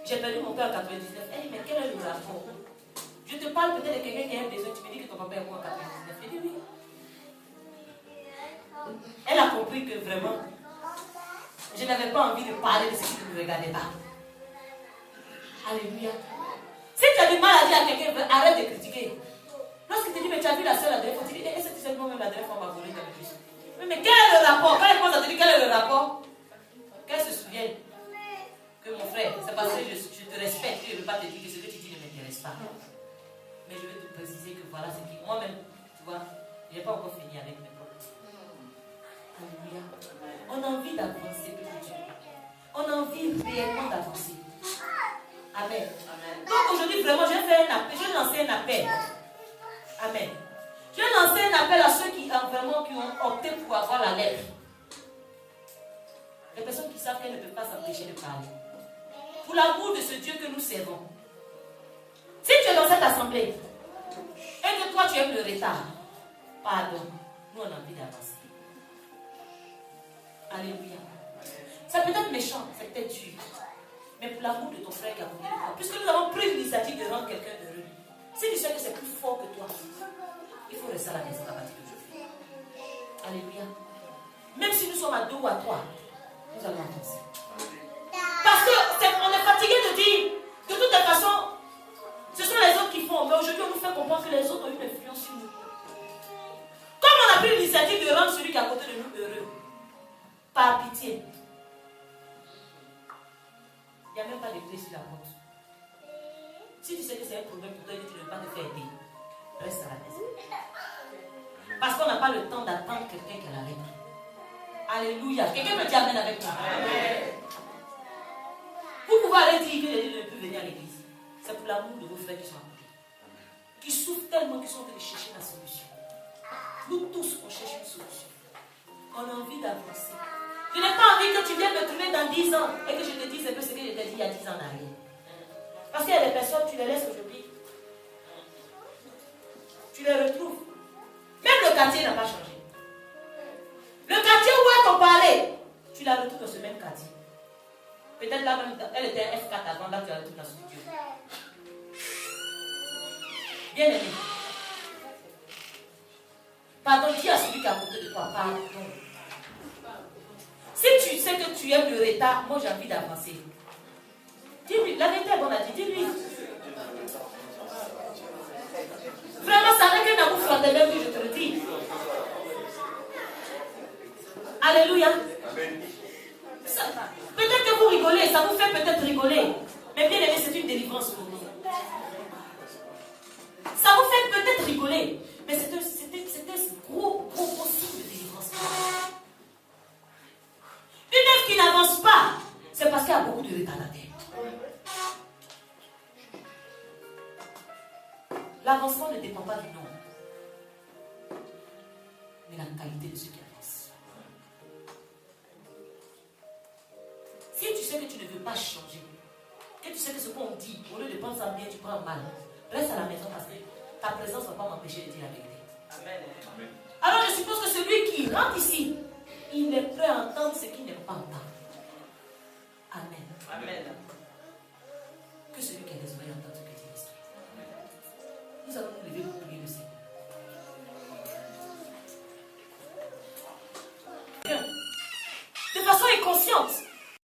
j'ai perdu mon père en 99. Elle dit, mais quel est le rapport? Je te parle peut-être de quelqu'un qui a un besoin, tu me dis que ton papa est mort en 99. Elle dit oui. Elle a compris que vraiment, je n'avais pas envie de parler de ce qui ne me regardait pas. Alléluia. Si tu as du mal à dire à quelqu'un, arrête de critiquer. Lorsqu'il te dit, mais tu as vu la soeur la dernière fois, tu dis, est-ce que tu sais moi-même la dernière fois on m'a volé ta plus? Mais quel est le rapport? Quand elle pense à te dire quel est le rapport, qu'elle se souvienne que mon frère, c'est parce que je te respecte que je ne veux pas te dire que ce que tu dis ne m'intéresse pas. Mais je vais te préciser que voilà ce qui, moi-même, tu vois, je n'ai pas encore fini avec mes problèmes. Alléluia. On a envie d'avancer pour Dieu. On a envie réellement d'avancer. Amen. Amen. Donc aujourd'hui, vraiment, je vais lancer un appel. Amen. Je vais lancer un appel à ceux qui ont opté pour avoir la lèpre. Les personnes qui savent qu'elles ne peuvent pas s'empêcher de parler. Pour l'amour de ce Dieu que nous servons. Si tu es dans cette assemblée et que toi tu aimes le retard, pardon, nous on a envie d'avancer. Alléluia. C'est peut-être méchant, c'est peut-être dur, mais pour l'amour de ton frère qui a voulu toi, puisque nous avons pris l'initiative de rendre quelqu'un heureux, si tu sais que c'est plus fort que toi, il faut rester à la maison à partir d'aujourd'hui. Alléluia. Même si nous sommes à 2 ou à 3, nous allons avancer. Parce qu'on est fatigué de dire, de toute façon, ce sont les autres qui font, mais aujourd'hui on nous fait comprendre que les autres ont une influence sur nous. Comme on a pris l'initiative de rendre celui qui est à côté de nous heureux, par pitié, il n'y a même pas de clé sur la porte. Si tu sais que c'est un problème pour toi et que tu ne veux pas te faire aider, reste à la maison. Parce qu'on n'a pas le temps d'attendre quelqu'un qui a la règle. Alléluia. Quelqu'un me dit amen avec moi. Amen. Vous pouvez aller dire que les gens ne peuvent venir à l'église. C'est pour l'amour de vos frères qui sont à côté. Qui souffrent tellement qu'ils sont en train de chercher la solution. Nous tous, on cherche une solution. On a envie d'avancer. Je n'ai pas envie que tu viennes me trouver dans 10 ans et que je te dise ce que je t'ai dit il y a 10 ans en arrière. Parce qu'il y a des personnes, tu les laisses aujourd'hui. Tu les retrouves. Même le quartier n'a pas changé. Le quartier où est ton palais, tu la retrouves dans ce même quartier. Peut-être là même, elle était un F4 avant, là tu la retrouves dans ce studio. Bien aimé. Pardon, dis à celui qui est à côté de toi, pardon. Si tu sais que tu aimes le retard, moi j'ai envie d'avancer. Dis-lui, la vérité est bonne à dire, dis-lui. Vraiment, c'est avec un amour fraternel que je te le dis. Alléluia. Peut-être que vous rigolez, ça vous fait peut-être rigoler. Mais bien aimé, c'est une délivrance pour nous. Ça vous fait peut-être rigoler. Mais c'est un gros signe de délivrance. Une œuvre qui n'avance pas, c'est parce qu'il y a beaucoup de retardataires. L'avancement ne dépend pas du nombre, mais la qualité de ceux qui avancent. Si tu sais que tu ne veux pas changer, que tu sais que ce qu'on dit, au lieu de prendre ça bien, tu prends mal, reste à la maison parce que ta présence ne va pas m'empêcher de dire la vérité. Amen. Alors je suppose que celui qui rentre ici, il est prêt à entendre ce qu'il n'aime pas entendre. Amen. Amen. Que celui qui a des oreilles entende ce que dit l'Esprit. Nous allons nous lever pour prier le Seigneur. De façon inconsciente,